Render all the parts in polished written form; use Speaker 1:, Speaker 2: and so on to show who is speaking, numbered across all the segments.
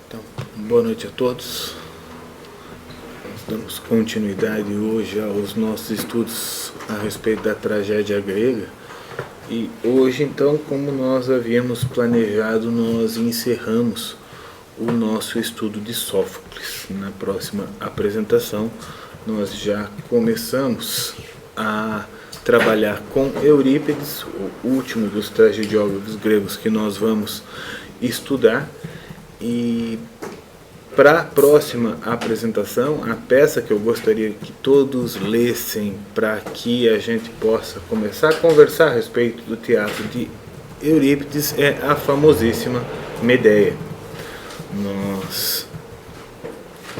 Speaker 1: Então, boa noite a todos. Nós damos continuidade hoje aos nossos estudos a respeito da tragédia grega. E hoje, então, como nós havíamos planejado, nós encerramos o nosso estudo de Sófocles. Na próxima apresentação, nós já começamos a trabalhar com Eurípides, o último dos tragediógrafos gregos que nós vamos estudar. E para a próxima apresentação, a peça que eu gostaria que todos lessem para que a gente possa começar a conversar a respeito do teatro de Eurípides é a famosíssima Medeia. Nós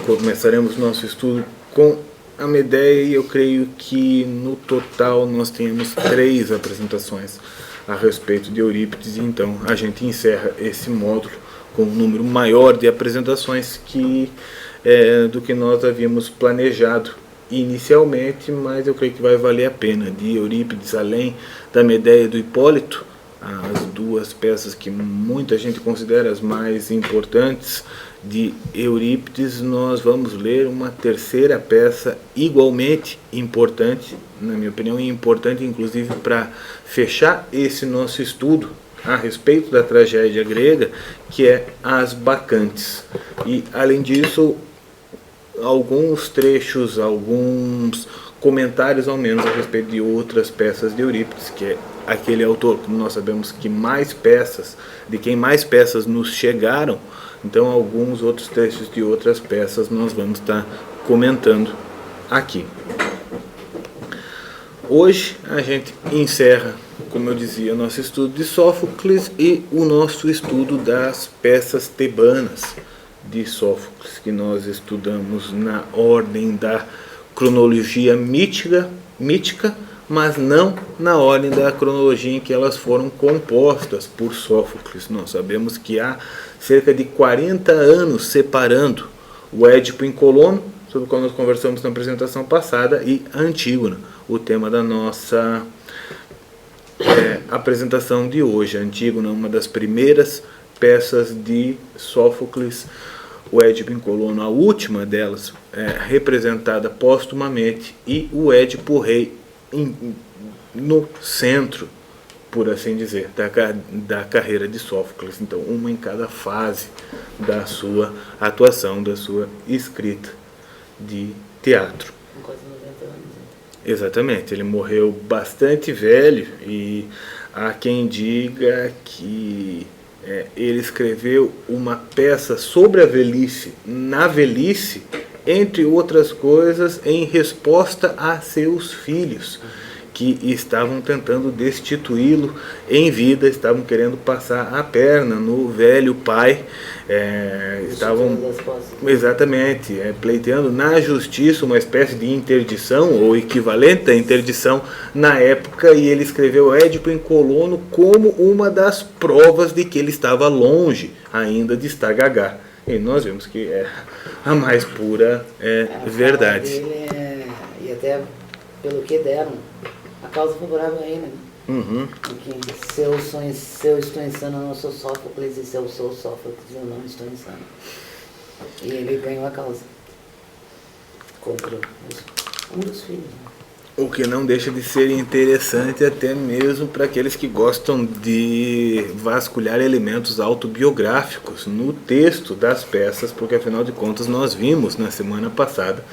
Speaker 1: começaremos nosso estudo com a Medeia e eu creio que no total nós temos 3 apresentações a respeito de Eurípides, então a gente encerra esse módulo com um número maior de apresentações do que nós havíamos planejado inicialmente, mas eu creio que vai valer a pena. De Eurípides, além da Medeia e do Hipólito, as 2 peças que muita gente considera as mais importantes de Eurípides, nós vamos ler uma terceira peça igualmente importante, na minha opinião, e importante inclusive para fechar esse nosso estudo a respeito da tragédia grega, que é As Bacantes. E, além disso, alguns trechos, alguns comentários ao menos a respeito de outras peças de Eurípides, que é aquele autor, como nós sabemos, que mais peças, de quem mais peças nos chegaram, então alguns outros trechos de outras peças nós vamos estar comentando aqui. Hoje a gente encerra, como eu dizia, nosso estudo de Sófocles e o nosso estudo das peças tebanas de Sófocles, que nós estudamos na ordem da cronologia mítica, mas não na ordem da cronologia em que elas foram compostas por Sófocles. Nós sabemos que há cerca de 40 anos separando o Édipo em Colono, sobre o qual nós conversamos na apresentação passada, e a Antígona, o tema da nossa apresentação de hoje. A Antígona é uma das primeiras peças de Sófocles, o Édipo em Colono, a última delas, representada póstumamente, e o Édipo Rei no centro, por assim dizer, da carreira de Sófocles. Então, uma em cada fase da sua atuação, da sua escrita de teatro.
Speaker 2: Quase 90 anos.
Speaker 1: Exatamente, ele morreu bastante velho e há quem diga que ele escreveu uma peça sobre a velhice, na velhice, entre outras coisas, em resposta a seus filhos, que estavam tentando destituí-lo em vida, estavam querendo passar a perna no velho pai, estavam exatamente pleiteando na justiça uma espécie de interdição ou equivalente à interdição na época, e ele escreveu Édipo em Colono como uma das provas de que ele estava longe ainda de estar gagá. E nós vemos que é a mais pura verdade.
Speaker 2: E até pelo que deram, a causa favorável a ele, né?
Speaker 1: Uhum.
Speaker 2: Porque se eu estou insano, eu não sou Sófocles, e se eu sou Sófocles, eu não estou insano. E ele ganhou a causa contra um dos filhos. Né?
Speaker 1: O que não deixa de ser interessante até mesmo para aqueles que gostam de vasculhar elementos autobiográficos no texto das peças, porque afinal de contas nós vimos na semana passada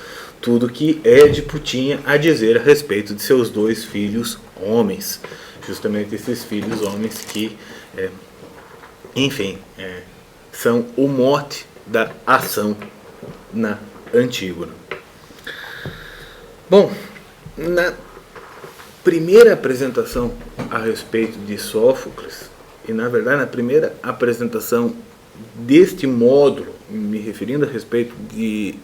Speaker 1: tudo que Édipo tinha a dizer a respeito de seus 2 filhos homens. Justamente esses filhos homens que, são o mote da ação na Antígona. Bom, na primeira apresentação a respeito de Sófocles, e na verdade na primeira apresentação deste módulo, me referindo a respeito de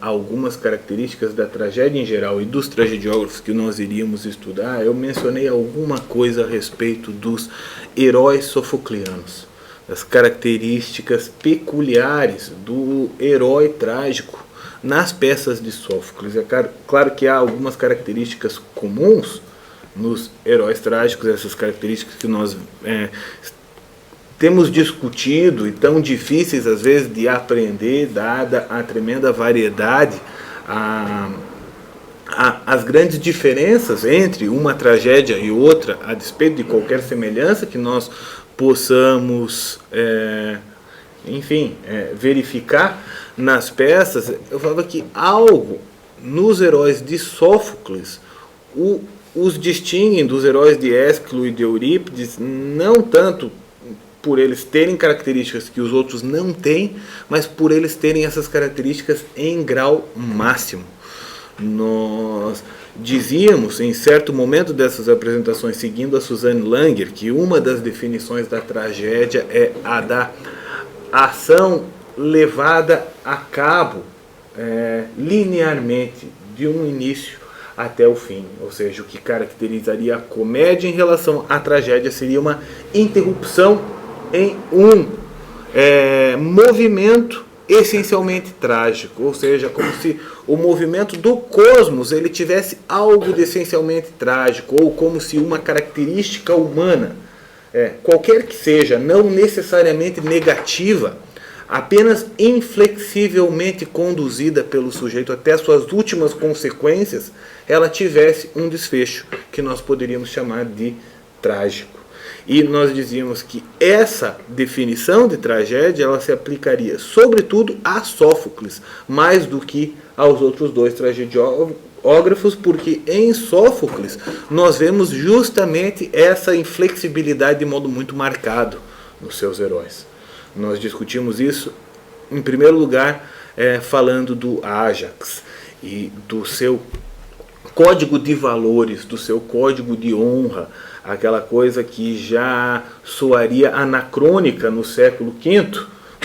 Speaker 1: algumas características da tragédia em geral e dos tragediógrafos que nós iríamos estudar, eu mencionei alguma coisa a respeito dos heróis sofoclianos, das características peculiares do herói trágico nas peças de Sófocles. É claro que há algumas características comuns nos heróis trágicos, essas características que nós temos discutido e tão difíceis às vezes de aprender, dada a tremenda variedade, as grandes diferenças entre uma tragédia e outra, a despeito de qualquer semelhança que nós possamos, verificar nas peças. Eu falava que algo nos heróis de Sófocles os distinguem dos heróis de Ésquilo e de Eurípides, não tanto por eles terem características que os outros não têm, mas por eles terem essas características em grau máximo. Nós dizíamos, em certo momento dessas apresentações, seguindo a Suzanne Langer, que uma das definições da tragédia é a da ação levada a cabo linearmente, de um início até o fim. Ou seja, o que caracterizaria a comédia em relação à tragédia seria uma interrupção em um movimento essencialmente trágico, ou seja, como se o movimento do cosmos ele tivesse algo de essencialmente trágico, ou como se uma característica humana, qualquer que seja, não necessariamente negativa, apenas inflexivelmente conduzida pelo sujeito até suas últimas consequências, ela tivesse um desfecho que nós poderíamos chamar de trágico. E nós dizíamos que essa definição de tragédia ela se aplicaria sobretudo a Sófocles, mais do que aos outros dois tragediógrafos, porque em Sófocles nós vemos justamente essa inflexibilidade de modo muito marcado nos seus heróis. Nós discutimos isso, em primeiro lugar, falando do Ájax e do seu código de valores, do seu código de honra, aquela coisa que já soaria anacrônica no século V,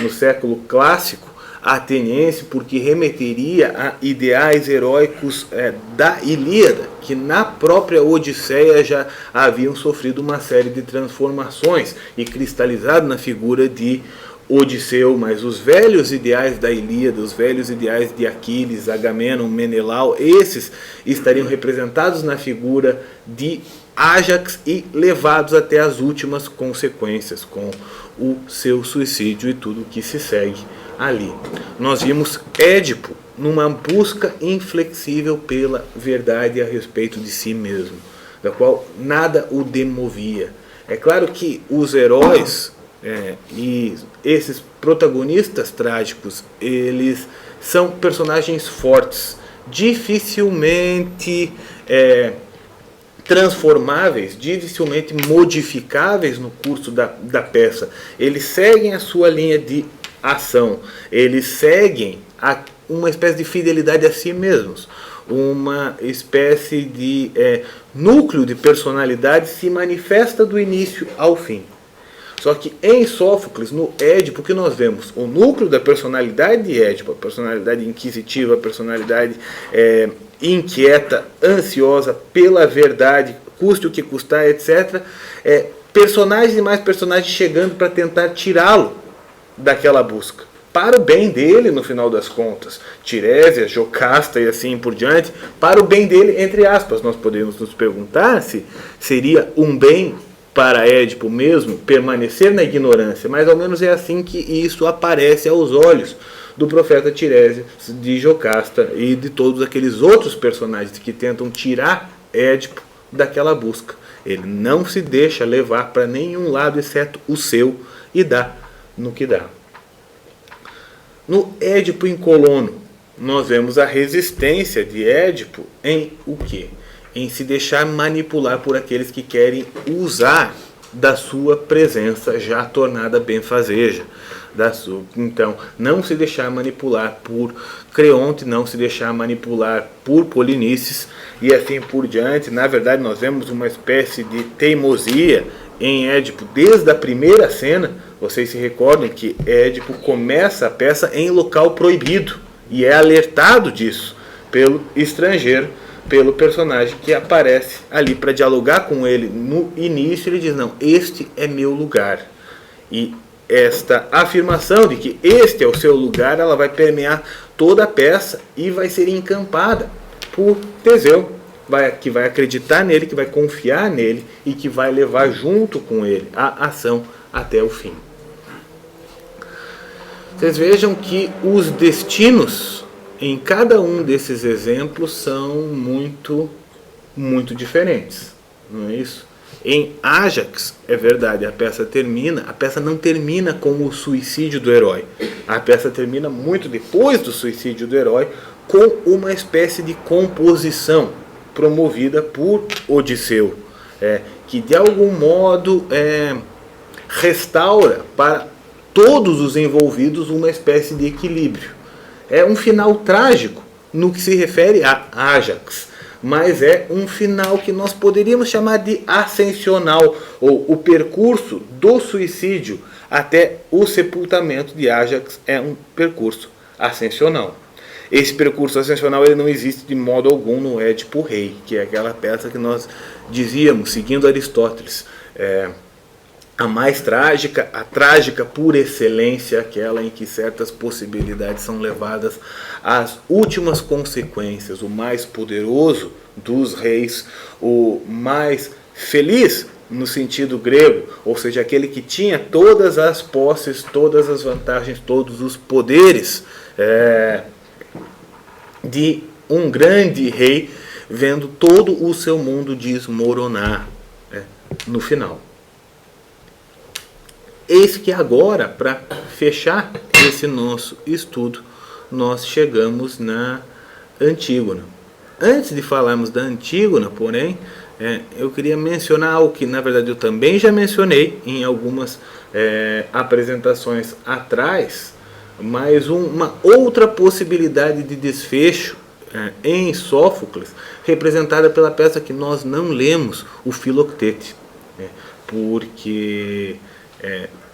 Speaker 1: no século clássico ateniense, porque remeteria a ideais heróicos da Ilíada, que na própria Odisseia já haviam sofrido uma série de transformações e cristalizado na figura de Odisseu, mas os velhos ideais da Ilíada, os velhos ideais de Aquiles, Agamenon, Menelau, esses estariam representados na figura de Ájax e levados até as últimas consequências, com o seu suicídio e tudo o que se segue ali. Nós vimos Édipo numa busca inflexível pela verdade a respeito de si mesmo, da qual nada o demovia. É claro que os heróis e esses protagonistas trágicos, eles são personagens fortes, dificilmente transformáveis, dificilmente modificáveis no curso da peça. Eles seguem a sua linha de ação, eles seguem uma espécie de fidelidade a si mesmos, uma espécie de núcleo de personalidade se manifesta do início ao fim. Só que em Sófocles, no Édipo, que nós vemos o núcleo da personalidade de Édipo, a personalidade inquisitiva, a personalidade inquieta, ansiosa pela verdade, custe o que custar, etc. Personagens e mais personagens chegando para tentar tirá-lo daquela busca, para o bem dele no final das contas. Tirésia, Jocasta e assim por diante, para o bem dele, entre aspas. Nós podemos nos perguntar se seria um bem para Édipo mesmo permanecer na ignorância, mas ao menos é assim que isso aparece aos olhos do profeta Tirésias, de Jocasta e de todos aqueles outros personagens que tentam tirar Édipo daquela busca. Ele não se deixa levar para nenhum lado exceto o seu e dá no que dá. No Édipo em Colono, nós vemos a resistência de Édipo em o quê? Em se deixar manipular por aqueles que querem usar da sua presença já tornada benfazeja. Então, não se deixar manipular por Creonte, não se deixar manipular por Polinices e assim por diante. Na verdade, nós vemos uma espécie de teimosia em Édipo desde a primeira cena. Vocês se recordam que Édipo começa a peça em local proibido e é alertado disso pelo estrangeiro, pelo personagem que aparece ali para dialogar com ele no início. Ele diz: não, este é meu lugar. E esta afirmação de que este é o seu lugar, ela vai permear toda a peça e vai ser encampada por Teseu, que vai acreditar nele, que vai confiar nele e que vai levar junto com ele a ação até o fim. Vocês vejam que os destinos em cada um desses exemplos são muito, muito diferentes, não é isso? Em Ajax, é verdade, a peça não termina com o suicídio do herói. A peça termina muito depois do suicídio do herói, com uma espécie de composição promovida por Odisseu, que de algum modo restaura para todos os envolvidos uma espécie de equilíbrio. É um final trágico no que se refere a Ajax, mas é um final que nós poderíamos chamar de ascensional, ou o percurso do suicídio até o sepultamento de Ajax é um percurso ascensional. Esse percurso ascensional ele não existe de modo algum no Édipo Rei, que é aquela peça que nós dizíamos, seguindo Aristóteles, a mais trágica, a trágica por excelência, aquela em que certas possibilidades são levadas às últimas consequências, o mais poderoso dos reis, o mais feliz no sentido grego, ou seja, aquele que tinha todas as posses, todas as vantagens, todos os poderes de um grande rei, vendo todo o seu mundo desmoronar no final. Eis que agora, para fechar esse nosso estudo, nós chegamos na Antígona. Antes de falarmos da Antígona, porém, eu queria mencionar algo que, na verdade, eu também já mencionei em algumas apresentações atrás, mas uma outra possibilidade de desfecho em Sófocles, representada pela peça que nós não lemos, o Filoctete, porque...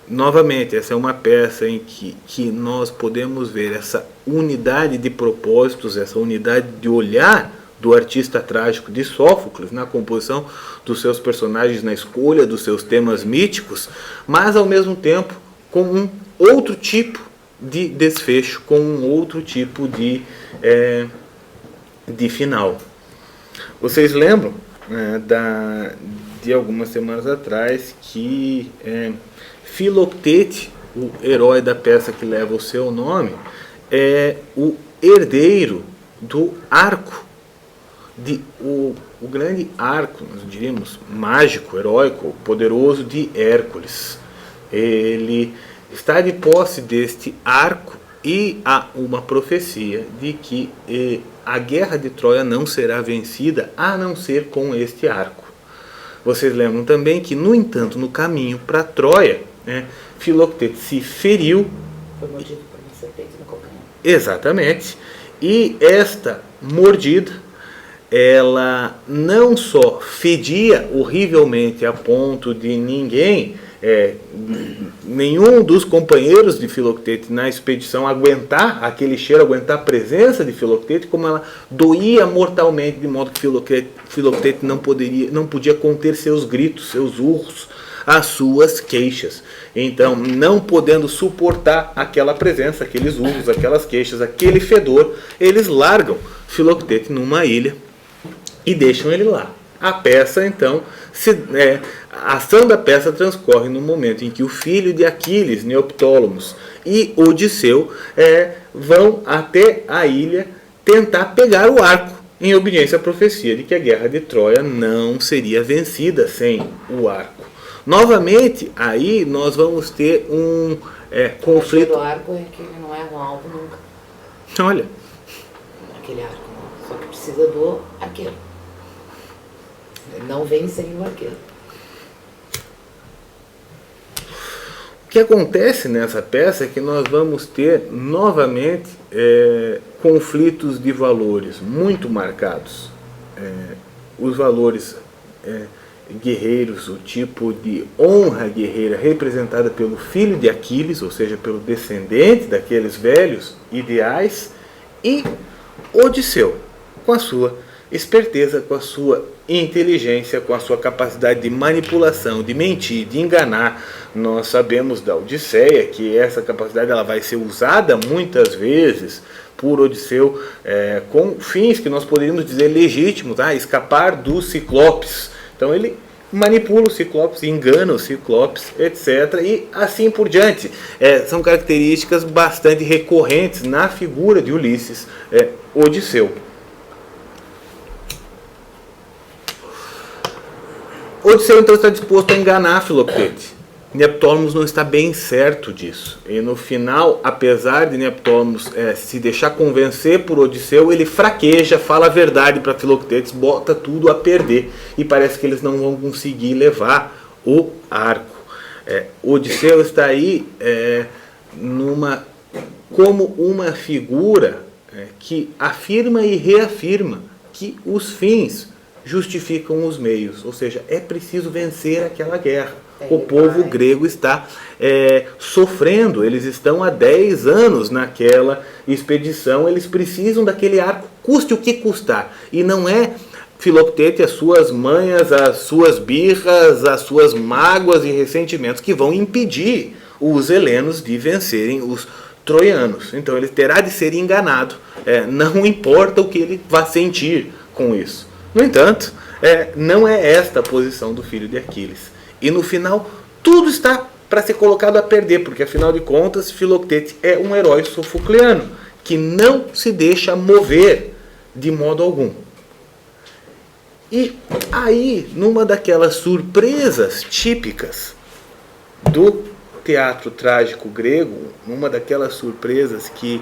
Speaker 1: novamente, essa é uma peça em que nós podemos ver essa unidade de propósitos, essa unidade de olhar do artista trágico de Sófocles na composição dos seus personagens, na escolha dos seus temas míticos, mas ao mesmo tempo com um outro tipo de desfecho, com um outro tipo de final. Vocês lembram de algumas semanas atrás que Filoctete, o herói da peça que leva o seu nome, é o herdeiro do arco, o grande arco, nós diríamos, mágico, heróico, poderoso de Hércules. Ele está de posse deste arco e há uma profecia de que a guerra de Troia não será vencida a não ser com este arco. Vocês lembram também que, no entanto, no caminho para Troia, Filoctete se feriu.
Speaker 2: Foi mordido por um serpente no calcanhar.
Speaker 1: Exatamente. E esta mordida, ela não só fedia horrivelmente a ponto de nenhum dos companheiros de Filoctete na expedição aguentar aquele cheiro, aguentar a presença de Filoctete, como ela doía mortalmente, de modo que Filoctete não podia conter seus gritos, seus urros, as suas queixas. Então, não podendo suportar aquela presença, aqueles urros, aquelas queixas, aquele fedor, eles largam Filoctete numa ilha e deixam ele lá. A peça, então, a ação da peça transcorre no momento em que o filho de Aquiles, Neoptólemos, e Odisseu vão até a ilha tentar pegar o arco, em obediência à profecia de que a guerra de Troia não seria vencida sem o arco. Novamente, aí nós vamos ter um conflito.
Speaker 2: O arco é que ele não erra um alvo nunca.
Speaker 1: Olha.
Speaker 2: Aquele arco, só que precisa do arqueiro. Ele não vem sem o arqueiro.
Speaker 1: O que acontece nessa peça é que nós vamos ter novamente conflitos de valores muito marcados. Os valores guerreiros, o tipo de honra guerreira representada pelo filho de Aquiles, ou seja, pelo descendente daqueles velhos ideais, e Odisseu, com a sua esperteza, com a sua inteligência, com a sua capacidade de manipulação, de mentir, de enganar. Nós sabemos da Odisseia que essa capacidade ela vai ser usada muitas vezes por Odisseu com fins que nós poderíamos dizer legítimos, escapar dos ciclopes. Então ele manipula os ciclopes, engana os ciclopes, etc. E assim por diante. São características bastante recorrentes na figura de Ulisses, Odisseu. Odisseu então está disposto a enganar Filoctete. Neoptólemos não está bem certo disso. E no final, apesar de Neoptólemos se deixar convencer por Odisseu, ele fraqueja, fala a verdade para Filoctetes, bota tudo a perder. E parece que eles não vão conseguir levar o arco. Odisseu está aí como uma figura que afirma e reafirma que os fins justificam os meios. Ou seja, é preciso vencer aquela guerra. O povo grego está sofrendo, eles estão há 10 anos naquela expedição, eles precisam daquele arco, custe o que custar. E não é Filoctete, as suas manhas, as suas birras, as suas mágoas e ressentimentos que vão impedir os helenos de vencerem os troianos. Então ele terá de ser enganado, não importa o que ele vá sentir com isso. No entanto, não é esta a posição do filho de Aquiles. E no final, tudo está para ser colocado a perder, porque afinal de contas, Filoctete é um herói sofocleano, que não se deixa mover de modo algum. E aí, numa daquelas surpresas típicas do teatro trágico grego, numa daquelas surpresas que,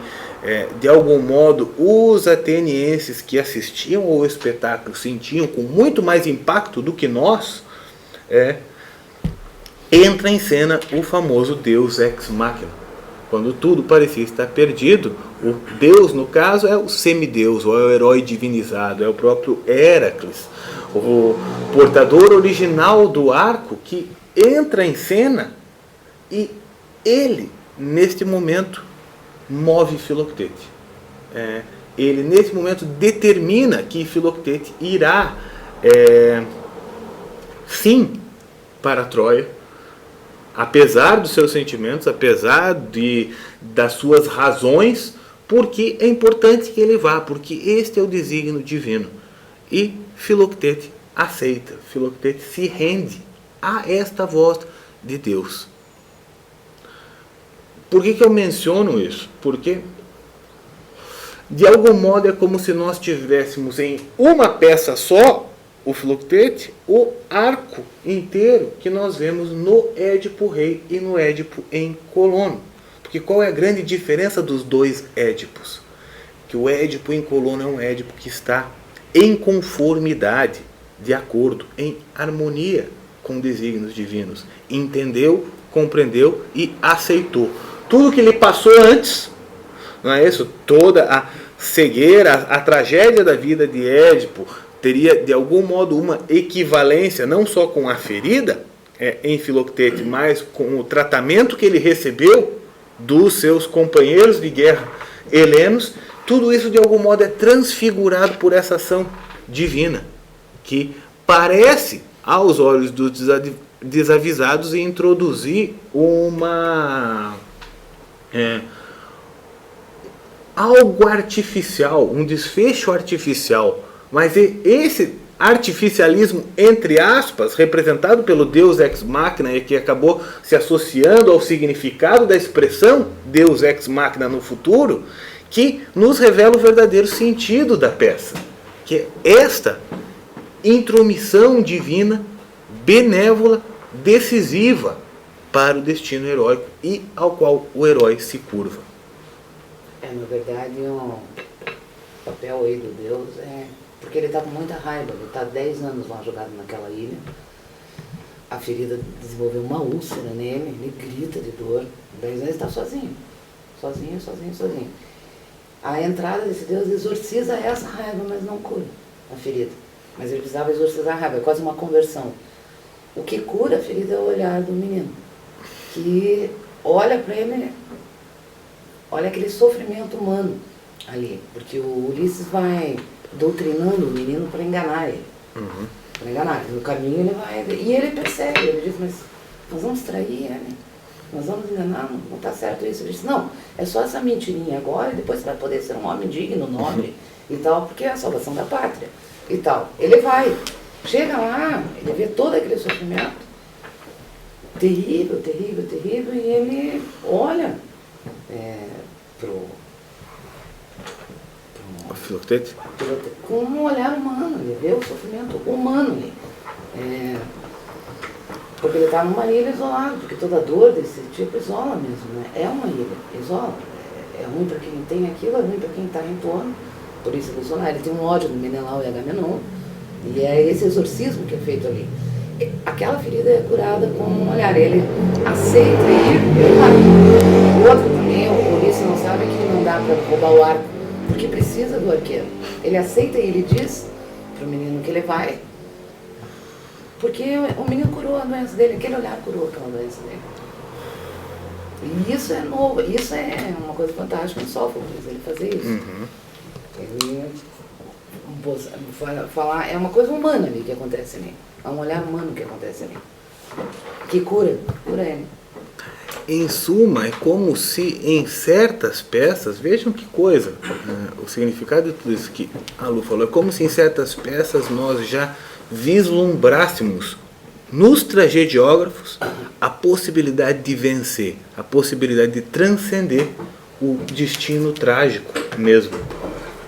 Speaker 1: de algum modo, os atenienses que assistiam ao espetáculo sentiam com muito mais impacto do que nós, entra em cena o famoso Deus Ex Machina. Quando tudo parecia estar perdido, o Deus, no caso, é o semideus, ou é o herói divinizado, é o próprio Héracles, o portador original do arco, que entra em cena e ele, neste momento, move Filoctete. Ele, nesse momento, determina que Filoctete irá, sim, para Troia, apesar dos seus sentimentos, apesar das suas razões, porque é importante que ele vá, porque este é o desígnio divino. E Filoctete aceita, Filoctete se rende a esta voz de Deus. Por que eu menciono isso? Porque, de algum modo, é como se nós tivéssemos em uma peça só, o Filoctete, o arco inteiro que nós vemos no Édipo Rei e no Édipo em Colono. Porque qual é a grande diferença dos dois Édipos? Que o Édipo em Colono é um Édipo que está em conformidade, de acordo, em harmonia com desígnios divinos. Entendeu, compreendeu e aceitou. Tudo que lhe passou antes, não é isso? Toda a cegueira, a tragédia da vida de Édipo, teria de algum modo uma equivalência, não só com a ferida em Filoctete, mas com o tratamento que ele recebeu dos seus companheiros de guerra helenos. Tudo isso de algum modo é transfigurado por essa ação divina, que parece, aos olhos dos desavisados, introduzir algo artificial, um desfecho artificial. Mas esse artificialismo, entre aspas, representado pelo Deus Ex Machina, e que acabou se associando ao significado da expressão Deus Ex Machina no futuro, que nos revela o verdadeiro sentido da peça, que é esta intromissão divina, benévola, decisiva para o destino heróico e ao qual o herói se curva.
Speaker 2: Na verdade, o papel aí do Deus porque ele está com muita raiva, ele está 10 anos lá jogado naquela ilha, a ferida desenvolveu uma úlcera nele, ele grita de dor, 10 anos ele está sozinho. A entrada desse Deus exorciza essa raiva, mas não cura a ferida. Mas ele precisava exorcizar a raiva, é quase uma conversão. O que cura a ferida é o olhar do menino, que olha para ele, olha aquele sofrimento humano ali, porque o Ulisses vai doutrinando o menino para enganar ele. Para enganar. No caminho ele vai... E ele percebe, ele diz, mas nós vamos trair ele, nós vamos enganar, não está certo isso. Ele diz, não, é só essa mentirinha agora e depois você vai poder ser um homem digno, nobre e tal, porque é a salvação da pátria e tal. Ele vai. Chega lá, ele vê todo aquele sofrimento, terrível, terrível, terrível, e ele olha pro
Speaker 1: Filoctetes?
Speaker 2: com um olhar humano, ele vê o sofrimento humano ali. Porque ele está numa ilha isolada, porque toda dor desse tipo isola mesmo, né? É uma ilha, isola. É ruim para quem tem aquilo, é ruim para quem está em torno. Por isso ele tem um ódio do Menelau e Agamenon. E é esse exorcismo que é feito ali. Aquela ferida é curada com um olhar. Ele aceita ir. O outro também, o Ulisses não sabe que não dá para roubar o arco, porque precisa do arqueiro. Ele aceita e ele diz para o menino que ele vai. Porque o menino curou a doença dele, aquele olhar curou aquela doença dele. E isso é novo, isso é uma coisa fantástica em Sófocles, ele fazer isso.
Speaker 1: Uhum.
Speaker 2: Ele falar, é uma coisa humana ali que acontece ali. É um olhar humano que acontece ali. Que cura ele.
Speaker 1: Em suma, é como se em certas peças, vejam que coisa, o significado de tudo isso que a Lu falou, é como se em certas peças nós já vislumbrássemos nos tragediógrafos a possibilidade de vencer, a possibilidade de transcender o destino trágico mesmo,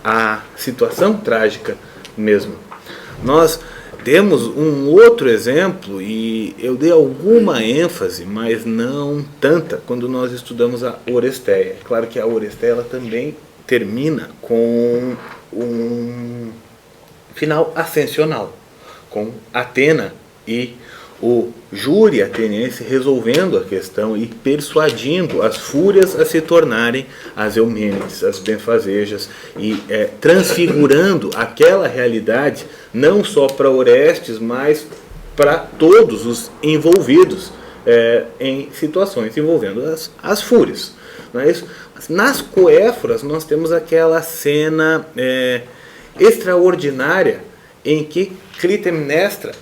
Speaker 1: a situação trágica mesmo. Nós temos um outro exemplo, e eu dei alguma ênfase, mas não tanta, quando nós estudamos a Oresteia. É claro que a Oresteia ela também termina com um final ascensional, com Atena e o júri ateniense resolvendo a questão e persuadindo as fúrias a se tornarem as Eumênides, as benfazejas, e transfigurando aquela realidade não só para Orestes, mas para todos os envolvidos em situações envolvendo as fúrias. Não é isso? Mas nas Coéforas nós temos aquela cena extraordinária em que Clitemnestra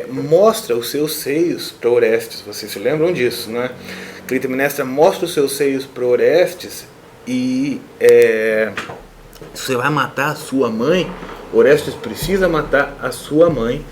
Speaker 1: mostra os seus seios para Orestes. Vocês se lembram disso, né? Clitemnestra mostra os seus seios para Orestes e você vai matar a sua mãe. Orestes precisa matar a sua mãe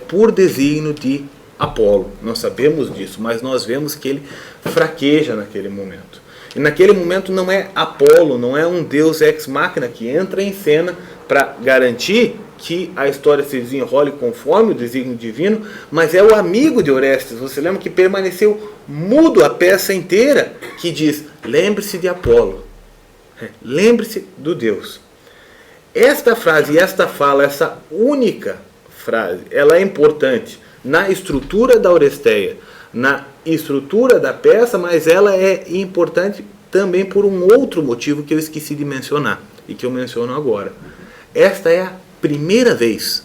Speaker 1: por desígnio de Apolo. Nós sabemos disso, mas nós vemos que ele fraqueja naquele momento. E naquele momento não é Apolo, não é um deus ex machina que entra em cena para garantir que a história se desenrole conforme o desígnio divino, mas é o amigo de Orestes. Você lembra que permaneceu mudo a peça inteira, que diz, lembre-se de Apolo, lembre-se do Deus. Esta frase e esta fala, essa única frase, ela é importante na estrutura da Oresteia, na estrutura da peça, mas ela é importante também por um outro motivo que eu esqueci de mencionar, e que eu menciono agora. Esta é a primeira vez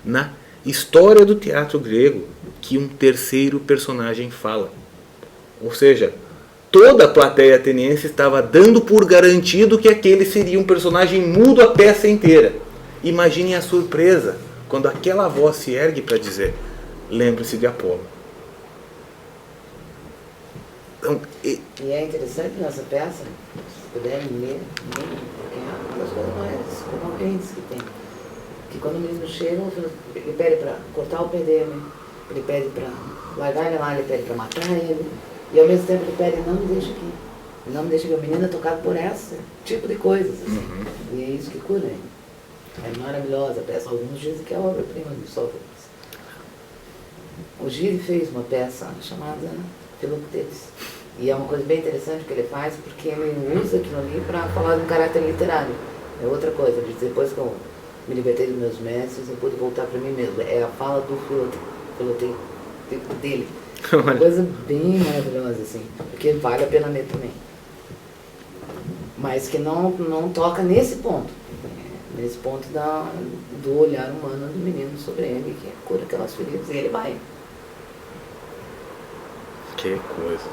Speaker 1: na história do teatro grego que um terceiro personagem fala. Ou seja, toda a plateia ateniense estava dando por garantido que aquele seria um personagem mudo a peça inteira. Imaginem a surpresa quando aquela voz se ergue para dizer, lembre-se de Apolo. Então,
Speaker 2: e é interessante nessa peça, se puderem ler, porque é uma das coisas mais comoventes que tem. Que quando o menino chega, ele pede para cortar o pé dele, ele pede para largar ele lá, ele pede para matar ele, e ao mesmo tempo ele pede, não me deixe aqui. Não me deixe aqui. O menino é tocado por esse tipo de coisas. Assim. E é isso que cura ele. É maravilhosa a peça. Alguns dizem que é a obra-prima de Sófocles. O Gide fez uma peça chamada Filoctetes. E é uma coisa bem interessante que ele faz, porque ele usa aquilo ali para falar de um caráter literário. É outra coisa. Ele diz, depois que eu me libertei dos meus mestres, eu pude voltar para mim mesmo. É a fala do Filoctetes dele. Uma coisa bem maravilhosa, assim. Porque vale a pena ler também. Mas que não toca nesse ponto. Nesse ponto do olhar humano do menino sobre ele, que cura aquelas feridas, e ele vai.
Speaker 1: Que coisa.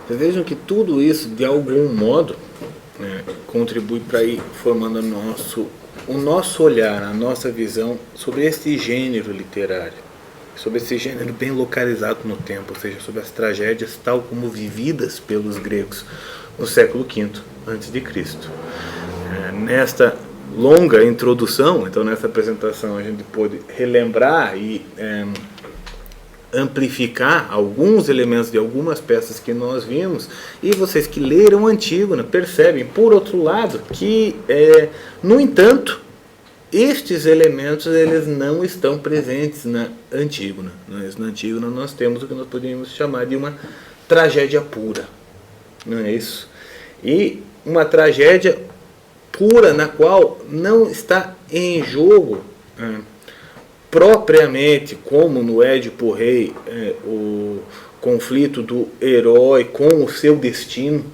Speaker 1: Vocês vejam que tudo isso, de algum modo, contribui para ir formando o nosso olhar, a nossa visão sobre esse gênero literário, sobre esse gênero bem localizado no tempo, ou seja, sobre as tragédias tal como vividas pelos gregos no século V a.C. Nesta longa introdução, então nessa apresentação a gente pôde relembrar e amplificar alguns elementos de algumas peças que nós vimos, e vocês que leram Antígona percebem, por outro lado, que, no entanto, estes elementos eles não estão presentes na Antígona. Na Antígona nós temos o que nós poderíamos chamar de uma tragédia pura, não é isso? E uma tragédia pura na qual não está em jogo propriamente, como no Édipo Rei, o conflito do herói com o seu destino,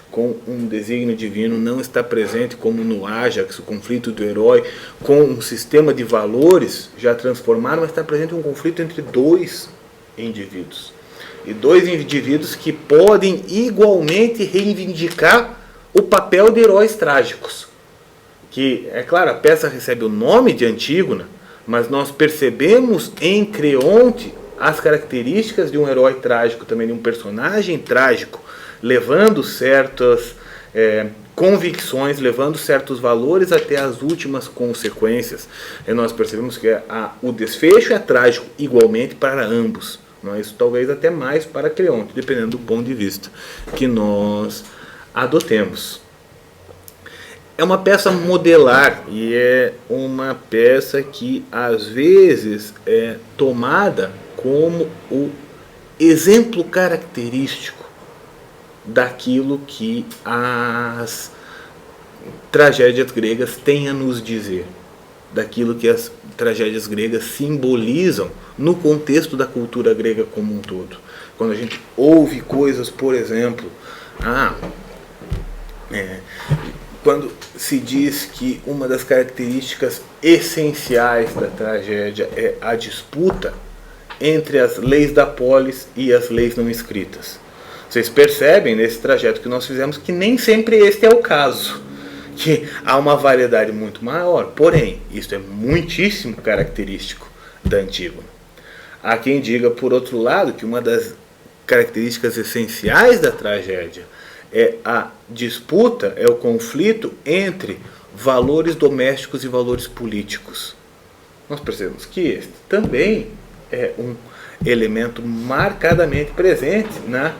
Speaker 1: com um desígnio divino, não está presente como no Ájax, o conflito do herói com um sistema de valores já transformado, mas está presente um conflito entre dois indivíduos. E dois indivíduos que podem igualmente reivindicar o papel de heróis trágicos. Que, é claro, a peça recebe o nome de Antígona, mas nós percebemos em Creonte as características de um herói trágico, também de um personagem trágico, levando certas convicções, levando certos valores até as últimas consequências. E nós percebemos que o desfecho é trágico igualmente para ambos. Não é? Isso talvez até mais para Creonte, dependendo do ponto de vista que nós adotemos. É uma peça modelar e é uma peça que às vezes é tomada como o exemplo característico daquilo que as tragédias gregas têm a nos dizer, daquilo que as tragédias gregas simbolizam no contexto da cultura grega como um todo. Quando a gente ouve coisas, por exemplo, quando se diz que uma das características essenciais da tragédia é a disputa entre as leis da polis e as leis não escritas. Vocês percebem nesse trajeto que nós fizemos que nem sempre este é o caso, que há uma variedade muito maior, porém, isso é muitíssimo característico da Antígona. Há quem diga, por outro lado, que uma das características essenciais da tragédia é a disputa, é o conflito entre valores domésticos e valores políticos. Nós percebemos que este também é um elemento marcadamente presente na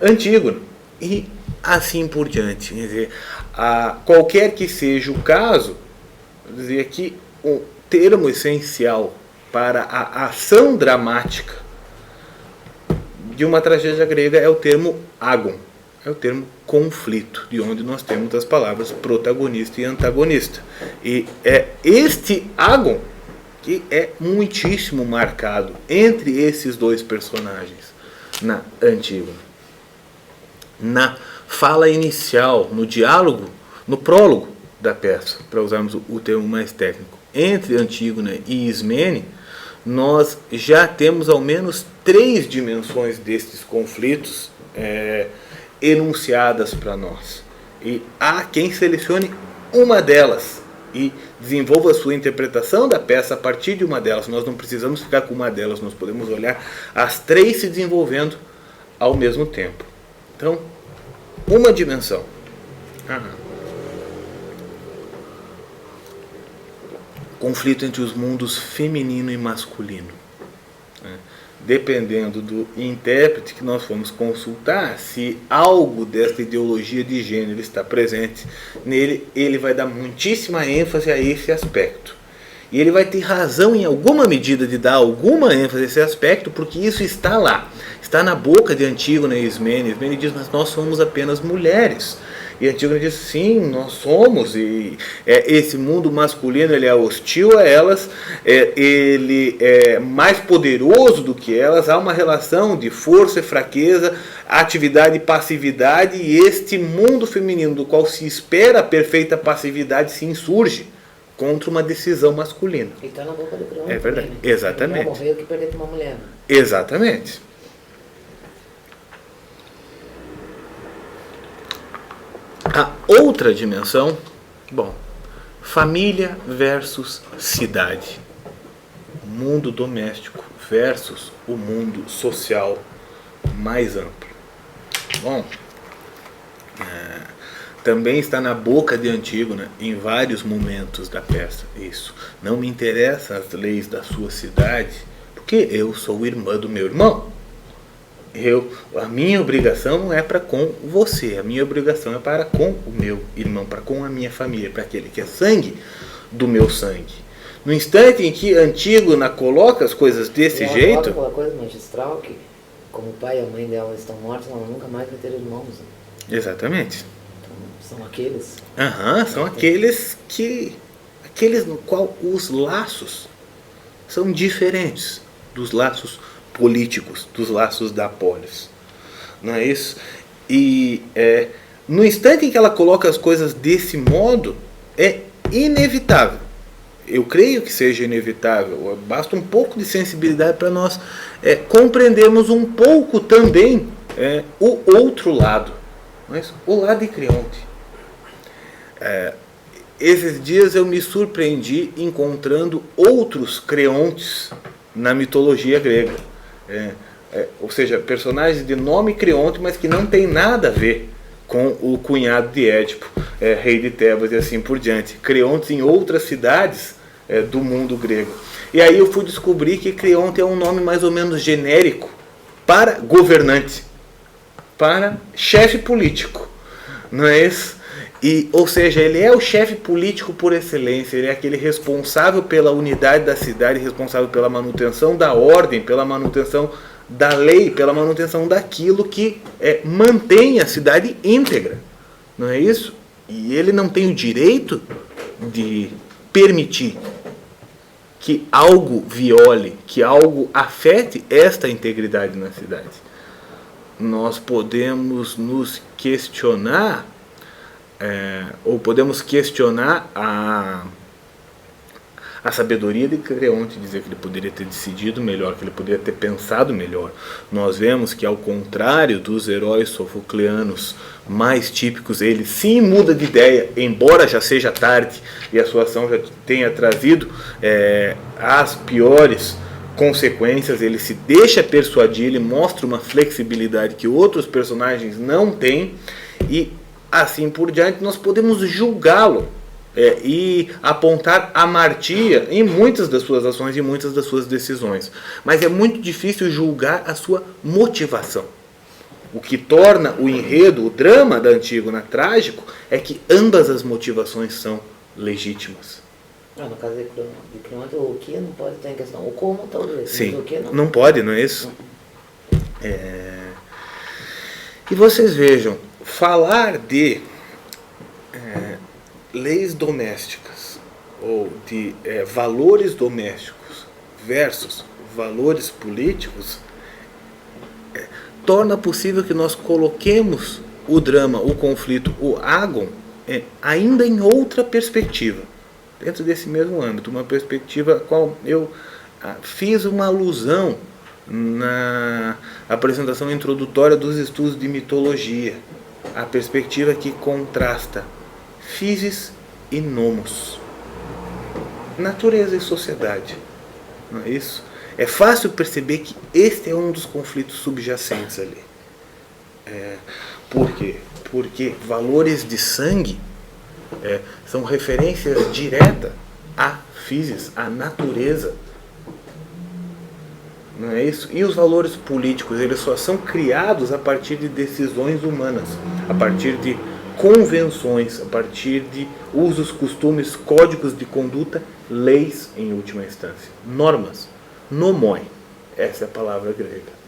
Speaker 1: Antígona. E assim por diante. Quer dizer, qualquer que seja o caso, vou dizer que o termo essencial para a ação dramática de uma tragédia grega é o termo agon. É o termo conflito, de onde nós temos as palavras protagonista e antagonista. E é este agon que é muitíssimo marcado entre esses dois personagens na Antígona. Na fala inicial, no diálogo, no prólogo da peça, para usarmos o termo mais técnico, entre Antígona e Ismene, nós já temos ao menos 3 dimensões destes conflitos enunciadas para nós. E há quem selecione uma delas e desenvolva a sua interpretação da peça a partir de uma delas. Nós não precisamos ficar com uma delas, nós podemos olhar as 3 se desenvolvendo ao mesmo tempo. Então, uma dimensão. Conflito entre os mundos feminino e masculino. Dependendo do intérprete que nós formos consultar, se algo desta ideologia de gênero está presente nele, ele vai dar muitíssima ênfase a esse aspecto. E ele vai ter razão em alguma medida de dar alguma ênfase a esse aspecto, porque isso está lá. Está na boca de Antígona e Ismene. Ismene diz, mas nós somos apenas mulheres. E Antígona diz, sim, nós somos. E esse mundo masculino ele é hostil a elas, ele é mais poderoso do que elas. Há uma relação de força e fraqueza, atividade e passividade. E este mundo feminino, do qual se espera a perfeita passividade, se insurge contra uma decisão masculina.
Speaker 2: Ele está na boca do Creonte.
Speaker 1: É verdade,
Speaker 2: né?
Speaker 1: exatamente.
Speaker 2: Ele vai morrer que perder uma mulher.
Speaker 1: Exatamente. A outra dimensão, família versus cidade. Mundo doméstico versus o mundo social mais amplo. também está na boca de Antígona em vários momentos da peça. Isso. Não me interessam as leis da sua cidade, porque eu sou irmã do meu irmão. A minha obrigação não é para com você, a minha obrigação é para com o meu irmão, para com a minha família, para aquele que é sangue do meu sangue. No instante em que Antígona coloca as coisas desse jeito...
Speaker 2: Ela coloca aquela coisa magistral que, como o pai e a mãe dela estão mortos, ela nunca mais vai ter irmãos. Né?
Speaker 1: Exatamente.
Speaker 2: Então, são aqueles...
Speaker 1: São aqueles no qual os laços são diferentes dos laços políticos, dos laços da polis. Não é isso? E no instante em que ela coloca as coisas desse modo, é inevitável. Eu creio que seja inevitável. Basta um pouco de sensibilidade para nós compreendermos um pouco também o outro lado. Não é isso? O lado de Creonte. Esses dias eu me surpreendi encontrando outros Creontes na mitologia grega. Ou seja, personagens de nome Creonte, mas que não tem nada a ver com o cunhado de Édipo, rei de Tebas e assim por diante. Creontes em outras cidades do mundo grego. E aí eu fui descobrir que Creonte é um nome mais ou menos genérico para governante, para chefe político. Não é isso? Ou seja, ele é o chefe político por excelência, ele é aquele responsável pela unidade da cidade, responsável pela manutenção da ordem, pela manutenção da lei, pela manutenção daquilo que mantém a cidade íntegra. Não é isso? E ele não tem o direito de permitir que algo viole, que algo afete esta integridade na cidade. Nós podemos nos questionar, ou podemos questionar a sabedoria de Creonte, dizer que ele poderia ter decidido melhor, que ele poderia ter pensado melhor. Nós vemos que, ao contrário dos heróis sofocleanos mais típicos, ele sim muda de ideia, embora já seja tarde e a sua ação já tenha trazido as piores consequências. Ele se deixa persuadir, ele mostra uma flexibilidade que outros personagens não têm, e assim por diante. Nós podemos julgá-lo e apontar amartia em muitas das suas ações e muitas das suas decisões, mas é muito difícil julgar a sua motivação. O que torna o enredo, o drama da Antígona trágico, é que ambas as motivações são legítimas.
Speaker 2: No caso de Creonte, o que não pode estar em questão. O como talvez.
Speaker 1: Sim,
Speaker 2: mas o que
Speaker 1: não pode, não é isso? E vocês vejam, falar de leis domésticas ou de valores domésticos versus valores políticos torna possível que nós coloquemos o drama, o conflito, o agon ainda em outra perspectiva, dentro desse mesmo âmbito, uma perspectiva a qual eu fiz uma alusão na apresentação introdutória dos estudos de mitologia, a perspectiva que contrasta physis e nomos, natureza e sociedade. Não é isso? É fácil perceber que este é um dos conflitos subjacentes ali. Por quê? Porque valores de sangue são referências diretas à physis, à natureza. Não é isso? E os valores políticos, eles só são criados a partir de decisões humanas, a partir de convenções, a partir de usos, costumes, códigos de conduta, leis em última instância, normas, nomoi, essa é a palavra grega.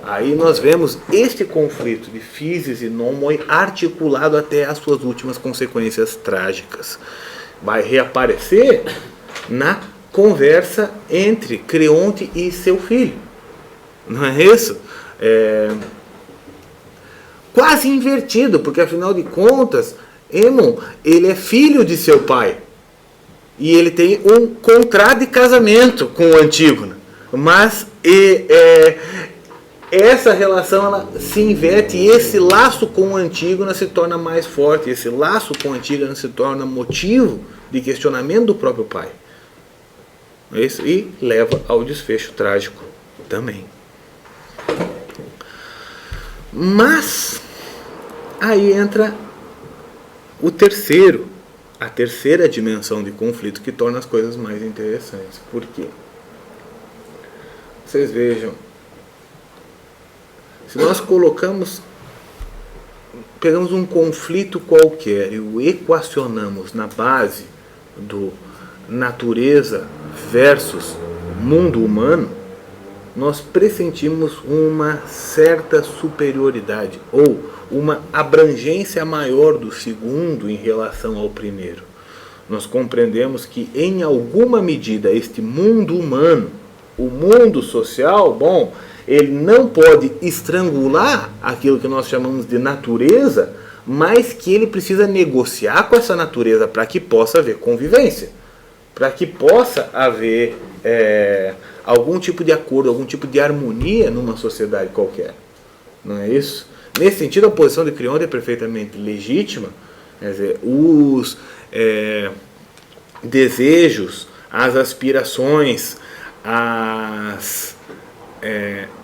Speaker 1: Aí nós vemos este conflito de physis e nomoi articulado até as suas últimas consequências trágicas. Vai reaparecer na conversa entre Creonte e seu filho, não é isso? Quase invertido, porque afinal de contas, Aemon, ele é filho de seu pai. E ele tem um contrato de casamento com Antígona. Mas essa relação ela se inverte e esse laço com Antígona se torna mais forte. Esse laço com Antígona se torna motivo de questionamento do próprio pai. E leva ao desfecho trágico também. Mas aí entra A terceira dimensão de conflito que torna as coisas mais interessantes. Por quê? Vocês vejam, se nós pegamos um conflito qualquer e o equacionamos na base do natureza versus mundo humano, nós pressentimos uma certa superioridade ou uma abrangência maior do segundo em relação ao primeiro. Nós compreendemos que, em alguma medida, este mundo humano, o mundo social, ele não pode estrangular aquilo que nós chamamos de natureza, mas que ele precisa negociar com essa natureza para que possa haver convivência, para que possa haver algum tipo de acordo, algum tipo de harmonia numa sociedade qualquer. Não é isso? Nesse sentido, a posição de Crionde é perfeitamente legítima. Quer dizer, os desejos, as aspirações, as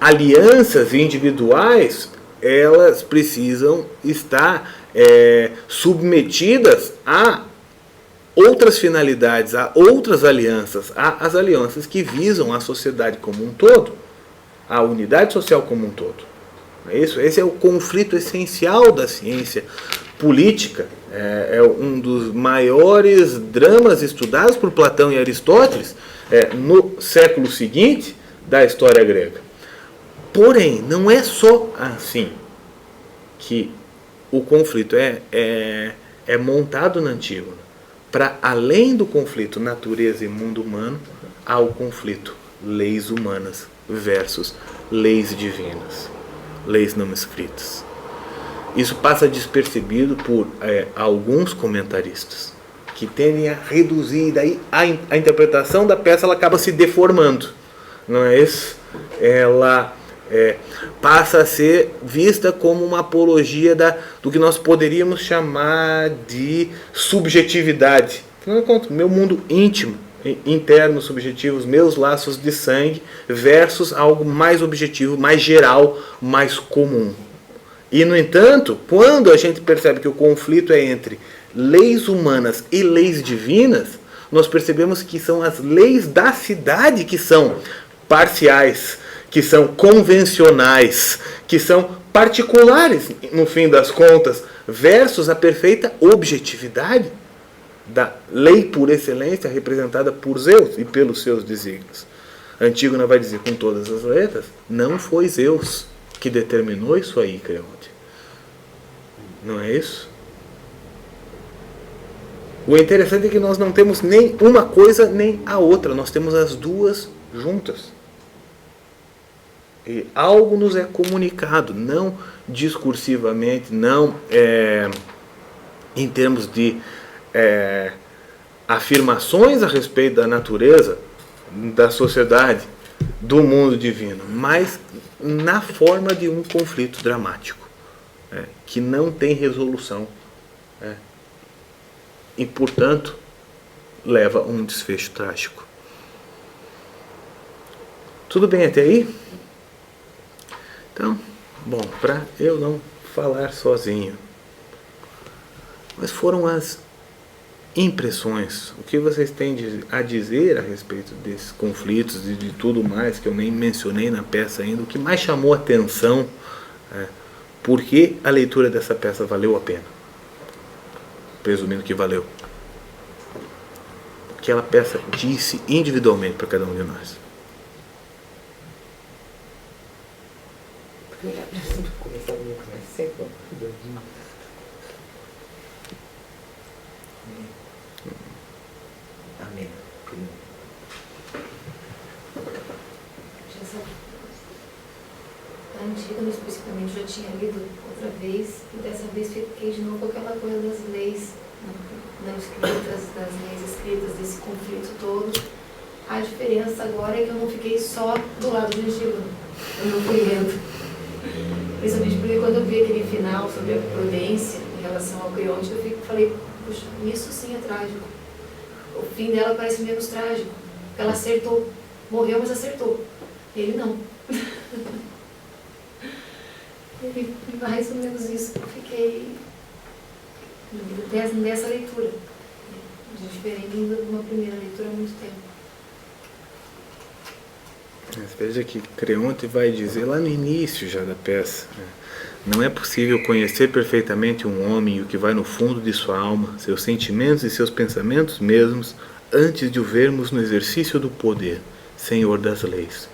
Speaker 1: alianças individuais, elas precisam estar submetidas a outras finalidades, a outras alianças, as alianças que visam a sociedade como um todo, a unidade social como um todo. É isso? Esse é o conflito essencial da ciência política. É um dos maiores dramas estudados por Platão e Aristóteles no século seguinte da história grega. Porém, não é só assim que o conflito é montado na Antígona. Para além do conflito natureza e mundo humano, há o conflito leis humanas versus leis divinas, leis não escritas. Isso passa despercebido por alguns comentaristas, que tendem a reduzir, daí a interpretação da peça ela acaba se deformando, não é isso? Ela passa a ser vista como uma apologia do que nós poderíamos chamar de subjetividade. Afinal de contas, meu mundo íntimo, interno, subjetivo, os meus laços de sangue, versus algo mais objetivo, mais geral, mais comum. E, no entanto, quando a gente percebe que o conflito é entre leis humanas e leis divinas, nós percebemos que são as leis da cidade que são parciais, que são convencionais, que são particulares, no fim das contas, versus a perfeita objetividade da lei por excelência representada por Zeus e pelos seus desígnios. Antígona vai dizer com todas as letras, não foi Zeus que determinou isso aí, Creonte. Não é isso? O interessante é que nós não temos nem uma coisa nem a outra, nós temos as duas juntas. E algo nos é comunicado, não discursivamente, não em termos de afirmações a respeito da natureza, da sociedade, do mundo divino, mas na forma de um conflito dramático, que não tem resolução e, portanto, leva a um desfecho trágico. Tudo bem até aí? Então, bom, para eu não falar sozinho, mas foram as impressões, o que vocês têm a dizer a respeito desses conflitos e de tudo mais que eu nem mencionei na peça ainda, o que mais chamou a atenção, por que a leitura dessa peça valeu a pena? Presumindo que valeu. O que aquela peça disse individualmente para cada um de nós.
Speaker 2: Amém.
Speaker 3: A Antígona, especificamente, já tinha lido outra vez, e dessa vez fiquei de novo com aquela coisa das leis não escritas, das leis escritas, desse conflito todo. A diferença agora é que eu não fiquei só do lado de Antígona, eu não fui lendo. Principalmente porque quando eu vi aquele final sobre a prudência em relação ao Creonte, eu falei, puxa, isso sim é trágico. O fim dela parece menos trágico. Ela acertou, morreu, mas acertou. Ele não. E mais ou menos isso. Eu fiquei dessa leitura. A gente vem vindo de uma primeira leitura há muito tempo.
Speaker 1: Mas veja que Creonte vai dizer lá no início já da peça, né? Não é possível conhecer perfeitamente um homem e o que vai no fundo de sua alma, seus sentimentos e seus pensamentos mesmos, antes de o vermos no exercício do poder, senhor das leis.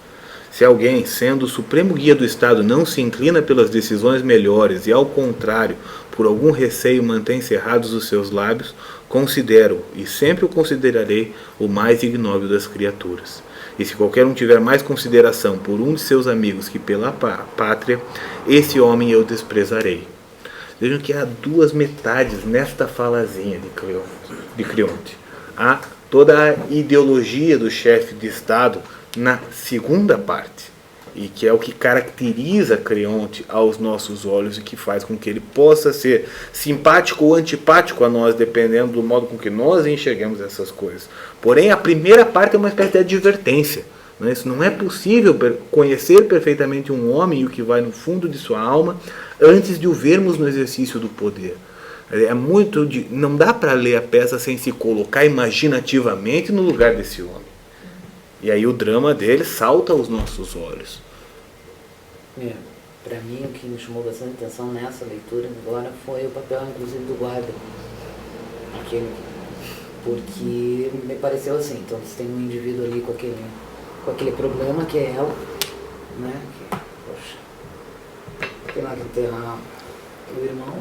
Speaker 1: Se alguém, sendo o supremo guia do Estado, não se inclina pelas decisões melhores e, ao contrário, por algum receio mantém cerrados os seus lábios, considero, e sempre o considerarei, o mais ignóbil das criaturas. E se qualquer um tiver mais consideração por um de seus amigos que pela pátria, esse homem eu desprezarei. Vejam que há duas metades nesta falazinha de Creonte. Há toda a ideologia do chefe de Estado na segunda parte, e que é o que caracteriza Creonte aos nossos olhos e que faz com que ele possa ser simpático ou antipático a nós, dependendo do modo com que nós enxergamos essas coisas. Porém, a primeira parte é uma espécie de advertência. Né? Isso não é possível conhecer perfeitamente um homem e o que vai no fundo de sua alma antes de o vermos no exercício do poder. Não dá para ler a peça sem se colocar imaginativamente no lugar desse homem. E aí o drama dele salta aos nossos olhos.
Speaker 2: Para mim, o que me chamou bastante atenção nessa leitura agora foi o papel, inclusive, do guarda. Porque me pareceu assim, então você tem um indivíduo ali com aquele problema que é ela, né? Tem lá que enterrar o irmão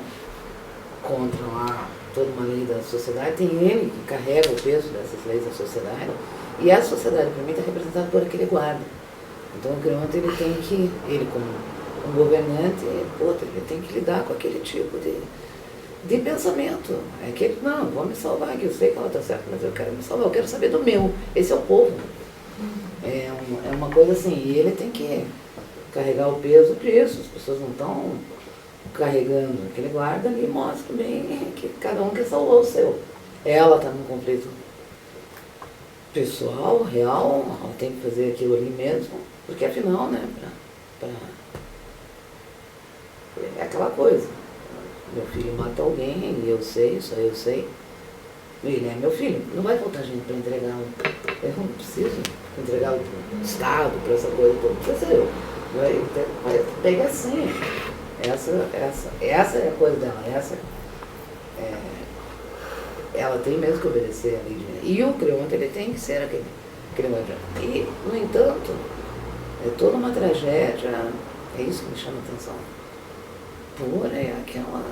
Speaker 2: contra lá toda uma lei da sociedade. Tem ele que carrega o peso dessas leis da sociedade. E a sociedade, para mim, está representada por aquele guarda. Então, o Creonte, ele como um governante, ele tem que lidar com aquele tipo de pensamento. É que ele, não, vou me salvar aqui, eu sei que ela está certa, mas eu quero me salvar, eu quero saber do meu. Esse é o povo. É uma coisa assim, e ele tem que carregar o peso disso. As pessoas não estão carregando. Aquele guarda ali mostra bem que cada um quer salvar o seu. Ela está num conflito pessoal, real, ela tem que fazer aquilo ali mesmo, porque afinal, né, é aquela coisa. Meu filho mata alguém, e eu sei, só eu sei. Ele é meu filho, não vai faltar gente para entregá-lo. Eu não preciso entregá-lo para o Estado, para essa coisa toda. Precisa ser eu. Vai pegar assim. Essa é a coisa dela. Ela tem mesmo que obedecer a lei divina. E o Creonte, ele tem que ser aquele guardião. E, no entanto, é toda uma tragédia, é isso que me chama a atenção. Aquela...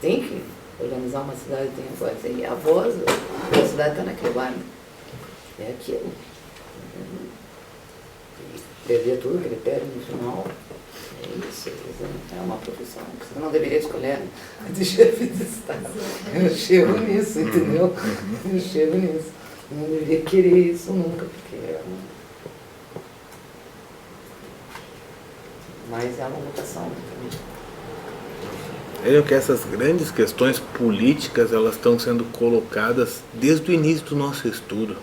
Speaker 2: Tem que organizar uma cidade, tem a voz. E a voz da cidade está naquele guarda. É aquilo. E perder tudo que ele perde no final. É isso, é uma profissão que você não deveria escolher de chefe de Estado. Eu chego nisso, entendeu? Eu chego nisso. Não deveria querer isso nunca, porque mas é uma vocação também.
Speaker 1: Vejam que essas grandes questões políticas, elas estão sendo colocadas desde o início do nosso estudo.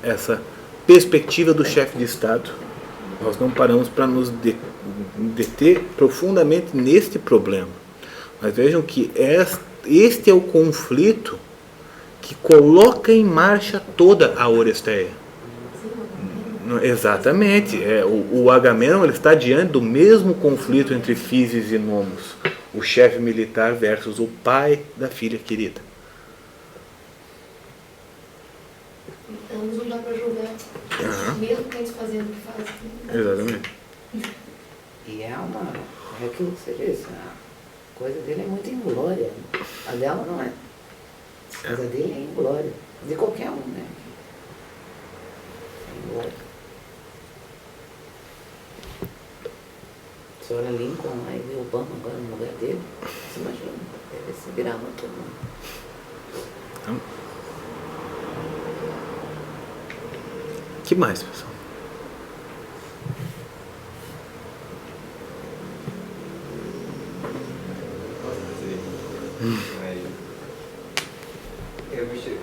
Speaker 1: Essa perspectiva do chefe de Estado. Nós não paramos para nos deter profundamente neste problema. Mas vejam que este é o conflito que coloca em marcha toda a Oresteia. Exatamente. O Agamenon, ele está diante do mesmo conflito entre Físis e Nomos. O chefe militar versus o pai da filha querida.
Speaker 3: Ambos não dá para julgar. Mesmo que eles fazendo o que fazem.
Speaker 1: Exatamente.
Speaker 2: E é aquilo que você disse, a coisa dele é muito inglória. A dela não é. Mas a dele é inglória. De qualquer um, né? É inglória. A senhora Lincoln lá e vê o Obama agora no lugar dele. Você imagina, deve se virar no todo mundo.
Speaker 1: Que mais, pessoal?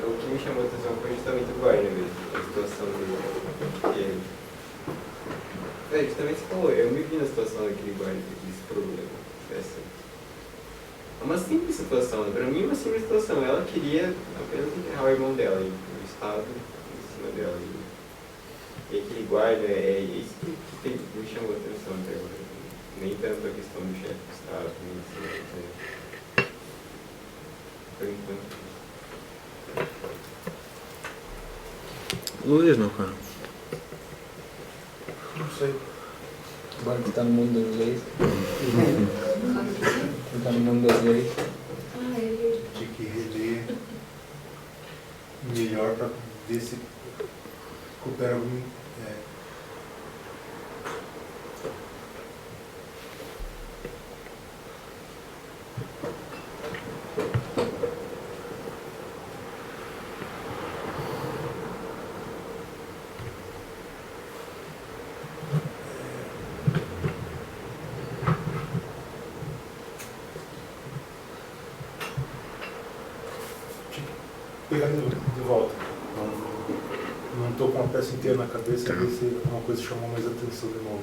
Speaker 4: O que me chamou a atenção foi justamente o Guarda mesmo, a situação dele. Justamente você falou, eu me vi na situação daquele guarda, desse problema. É uma simples situação, né? Pra mim é uma simples situação. Ela queria apenas enterrar o irmão dela, e o Estado em cima dela. E aquele guarda, é isso que me chamou a atenção até agora. Nem tanto a questão do chefe do Estado, nem assim, por enquanto.
Speaker 1: Luiz, meu cara.
Speaker 5: Não sei. Agora que tá no mundo das leis. Que tá no mundo das leis.
Speaker 3: Ah, é verdade.
Speaker 6: Tinha que reler melhor para ver se recupera algum. Pegar de volta. Não estou com a peça inteira na cabeça, ver se alguma coisa chamou mais atenção de novo.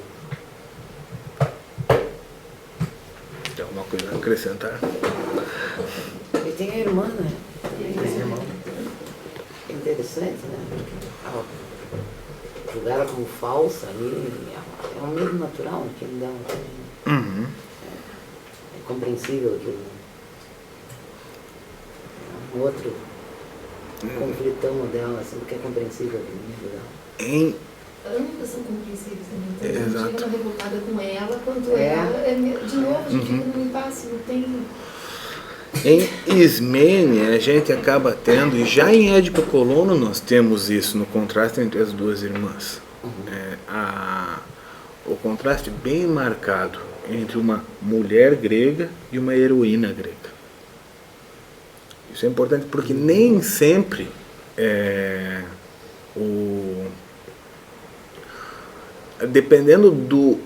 Speaker 1: Tem alguma coisa a acrescentar?
Speaker 2: E tem a irmã, né?
Speaker 6: Tem irmão.
Speaker 2: Interessante, né? Ela julgada como falsa ali, é um medo natural aquilo dela também.
Speaker 1: Uhum.
Speaker 2: É compreensível aquilo. É um outro conflitão dela, assim, porque é compreensível aquele medo dela.
Speaker 3: Ambas são compreensíveis também. Tanto
Speaker 1: Exato.
Speaker 3: ela revoltada com ela, quanto
Speaker 2: É.
Speaker 3: ela de novo, a gente fica num impasse, não tem.
Speaker 1: Em Ismene, a gente acaba tendo, e já em Édipo Colono nós temos isso no contraste entre as duas irmãs. O contraste bem marcado entre uma mulher grega e uma heroína grega. Isso é importante porque nem sempre dependendo do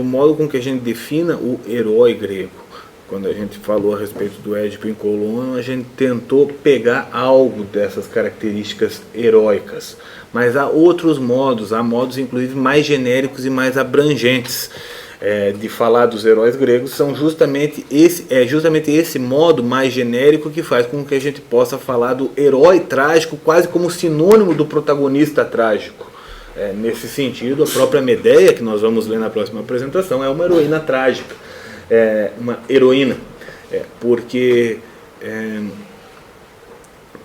Speaker 1: modo com que a gente defina o herói grego. Quando a gente falou a respeito do Édipo em Colono, a gente tentou pegar algo dessas características heróicas. Mas há outros modos, há modos inclusive mais genéricos e mais abrangentes de falar dos heróis gregos. São justamente esse modo mais genérico que faz com que a gente possa falar do herói trágico quase como sinônimo do protagonista trágico. Nesse sentido, a própria Medeia, que nós vamos ler na próxima apresentação, é uma heroína trágica. Uma heroína, porque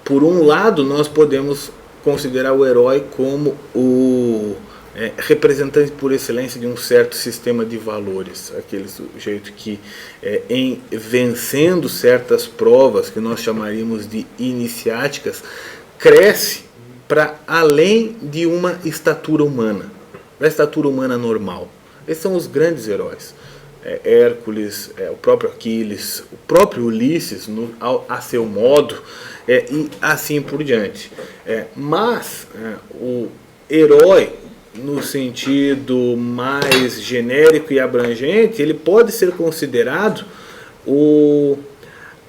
Speaker 1: por um lado nós podemos considerar o herói como o representante por excelência de um certo sistema de valores, aquele sujeito que em vencendo certas provas que nós chamaríamos de iniciáticas, cresce para além de uma estatura humana, da estatura humana normal. Esses são os grandes heróis. Hércules, o próprio Aquiles, o próprio Ulisses, a seu modo, e assim por diante. Mas o herói, no sentido mais genérico e abrangente, ele pode ser considerado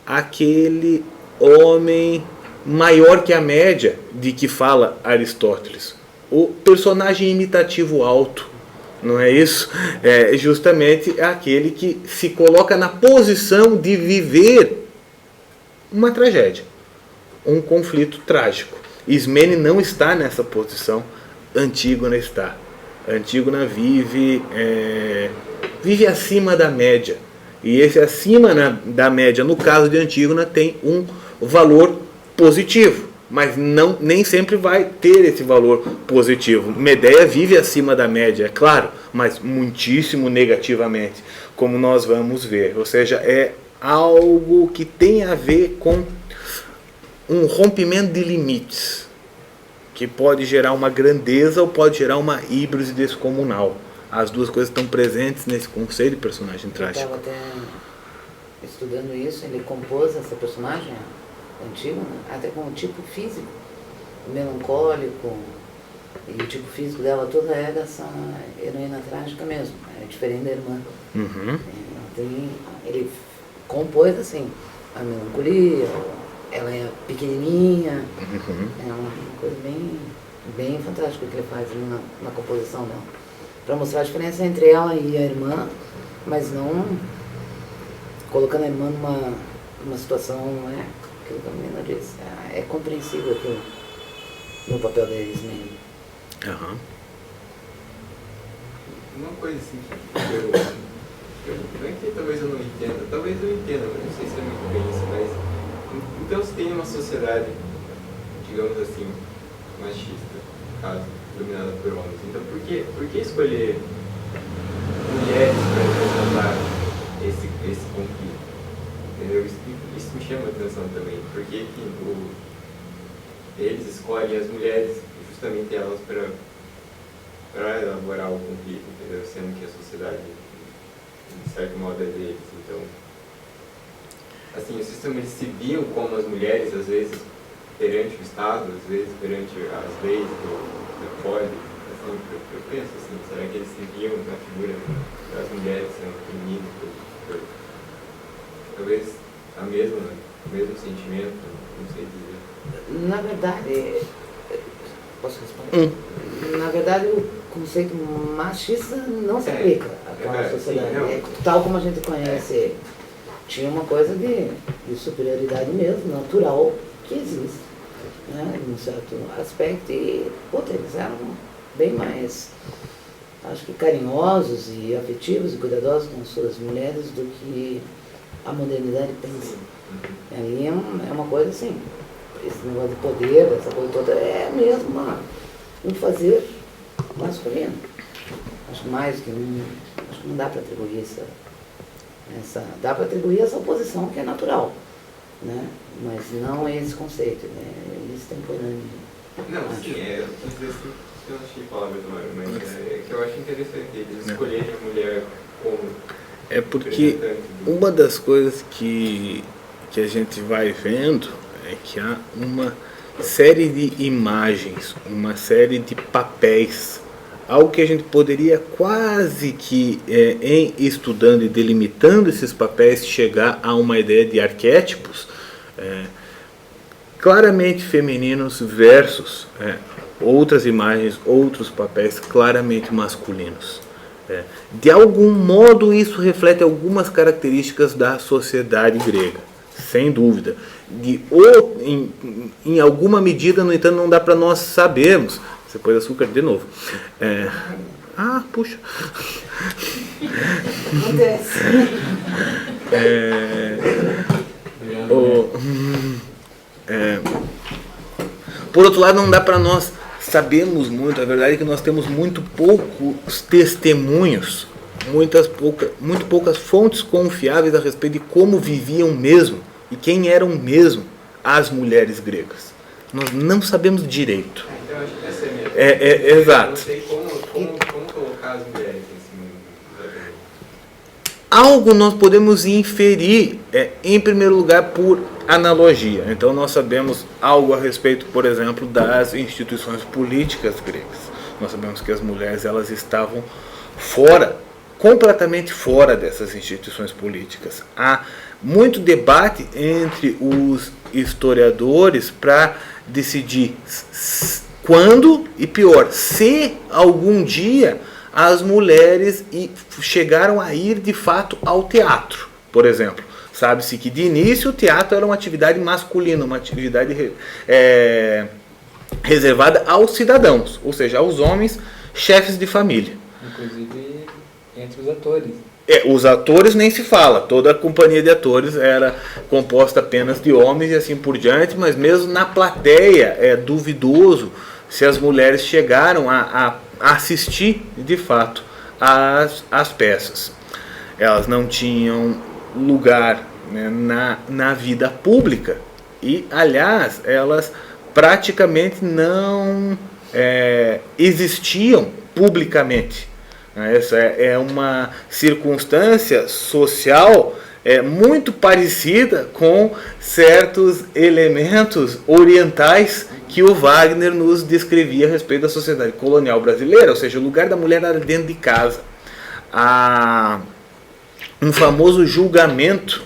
Speaker 1: aquele homem maior que a média de que fala Aristóteles. O personagem imitativo alto. Não é isso? É justamente aquele que se coloca na posição de viver uma tragédia, um conflito trágico. Ismene não está nessa posição, Antígona está. Antígona vive acima da média. E esse acima da média, no caso de Antígona, tem um valor positivo. Mas nem sempre vai ter esse valor positivo. Medeia vive acima da média, é claro, mas muitíssimo negativamente, como nós vamos ver. Ou seja, é algo que tem a ver com um rompimento de limites, que pode gerar uma grandeza ou pode gerar uma híbride descomunal. As duas coisas estão presentes nesse conceito de personagem trágico.
Speaker 2: Eu estava até estudando isso, ele compôs essa personagem antigo, né? Até com o tipo físico, melancólico, e o tipo físico dela toda é dessa heroína trágica mesmo, é diferente da irmã.
Speaker 1: Uhum.
Speaker 2: Ele compôs assim, a melancolia, ela é pequenininha, é uma coisa bem fantástica que ele faz ali na composição dela, para mostrar a diferença entre ela e a irmã, mas não colocando a irmã numa situação, aquilo que a menina disse, é compreensível aquilo, no papel deles mesmo.
Speaker 1: Aham.
Speaker 4: Uma coisa assim que não é que talvez eu não entenda, talvez eu entenda, mas não sei se é muito bem isso, mas então se tem uma sociedade, digamos assim, machista, no caso, dominada por homens, então por que escolher mulheres para representar esse conflito? Entendeu? Isso me chama a atenção também. Por que eles escolhem as mulheres, justamente elas, para elaborar o conflito, entendeu? Sendo que a sociedade, de certo modo, é deles. Então, assim, vocês também se viam como as mulheres, às vezes, perante o Estado, às vezes perante as leis do código. Assim, eu penso assim, será que eles se viam na figura das mulheres sendo femininas? Talvez o mesmo sentimento, não sei dizer.
Speaker 2: Na verdade, posso responder? Na verdade, o conceito machista não se aplica àquela sociedade.
Speaker 4: Sim,
Speaker 2: tal como a gente conhece, tinha uma coisa de superioridade mesmo, natural, que existe, né, em um certo aspecto. E, eles eram bem mais, acho que carinhosos e afetivos e cuidadosos com suas mulheres do que a modernidade pensa. Ali é uma coisa assim, esse negócio de poder, essa coisa toda, é mesmo um fazer masculino. Acho que mais que acho que não dá para atribuir dá para atribuir essa oposição que é natural, né? Mas não esse conceito, né? Extemporâneo.
Speaker 4: Não, sim, eu não achei palavras mas é que eu acho interessante eles escolherem a mulher como
Speaker 1: É porque uma das coisas que a gente vai vendo é que há uma série de imagens, uma série de papéis, algo que a gente poderia quase que, em estudando e delimitando esses papéis, chegar a uma ideia de arquétipos claramente femininos versus outras imagens, outros papéis claramente masculinos. De algum modo isso reflete algumas características da sociedade grega, sem dúvida. Em alguma medida, no entanto, não dá para nós sabermos. Você pôs açúcar de novo. Puxa.
Speaker 2: Acontece.
Speaker 1: Por outro lado, não dá para nós sabermos muito. A verdade é que nós temos muito poucos testemunhos, muito poucas fontes confiáveis a respeito de como viviam mesmo e quem eram mesmo as mulheres gregas. Nós não sabemos direito.
Speaker 4: Então, acho que essa é a minha
Speaker 1: exato.
Speaker 4: Eu não sei como colocar as mulheres nesse mundo.
Speaker 1: Algo nós podemos inferir, em primeiro lugar, por analogia. Então nós sabemos algo a respeito, por exemplo, das instituições políticas gregas. Nós sabemos que as mulheres elas estavam completamente fora dessas instituições políticas. Há muito debate entre os historiadores para decidir quando e pior, se algum dia as mulheres chegaram a ir de fato ao teatro, por exemplo. Sabe-se que de início o teatro era uma atividade masculina, uma atividade reservada aos cidadãos, ou seja, aos homens chefes de família.
Speaker 5: Inclusive entre os atores.
Speaker 1: Os atores nem se fala, toda a companhia de atores era composta apenas de homens e assim por diante, mas mesmo na plateia é duvidoso se as mulheres chegaram a assistir de fato às peças. Elas não tinham lugar, né, na vida pública e, aliás, elas praticamente não existiam publicamente. Essa é uma circunstância social muito parecida com certos elementos orientais que o Wagner nos descrevia a respeito da sociedade colonial brasileira, ou seja, o lugar da mulher era dentro de casa. Um famoso julgamento,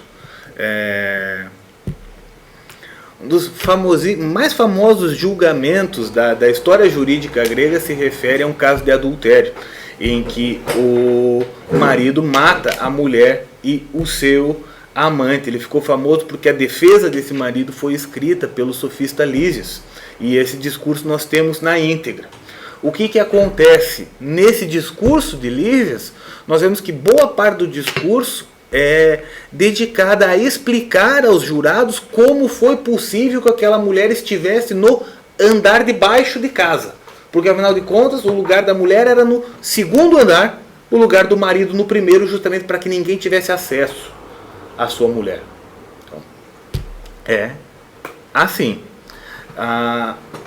Speaker 1: um dos mais famosos julgamentos da história jurídica grega se refere a um caso de adultério, em que o marido mata a mulher e o seu amante. Ele ficou famoso porque a defesa desse marido foi escrita pelo sofista Lísias. E esse discurso nós temos na íntegra. O que acontece? Nesse discurso de Lísias, nós vemos que boa parte do discurso é dedicada a explicar aos jurados como foi possível que aquela mulher estivesse no andar de baixo de casa. Porque, afinal de contas, o lugar da mulher era no segundo andar, o lugar do marido no primeiro, justamente para que ninguém tivesse acesso à sua mulher. Então, é assim.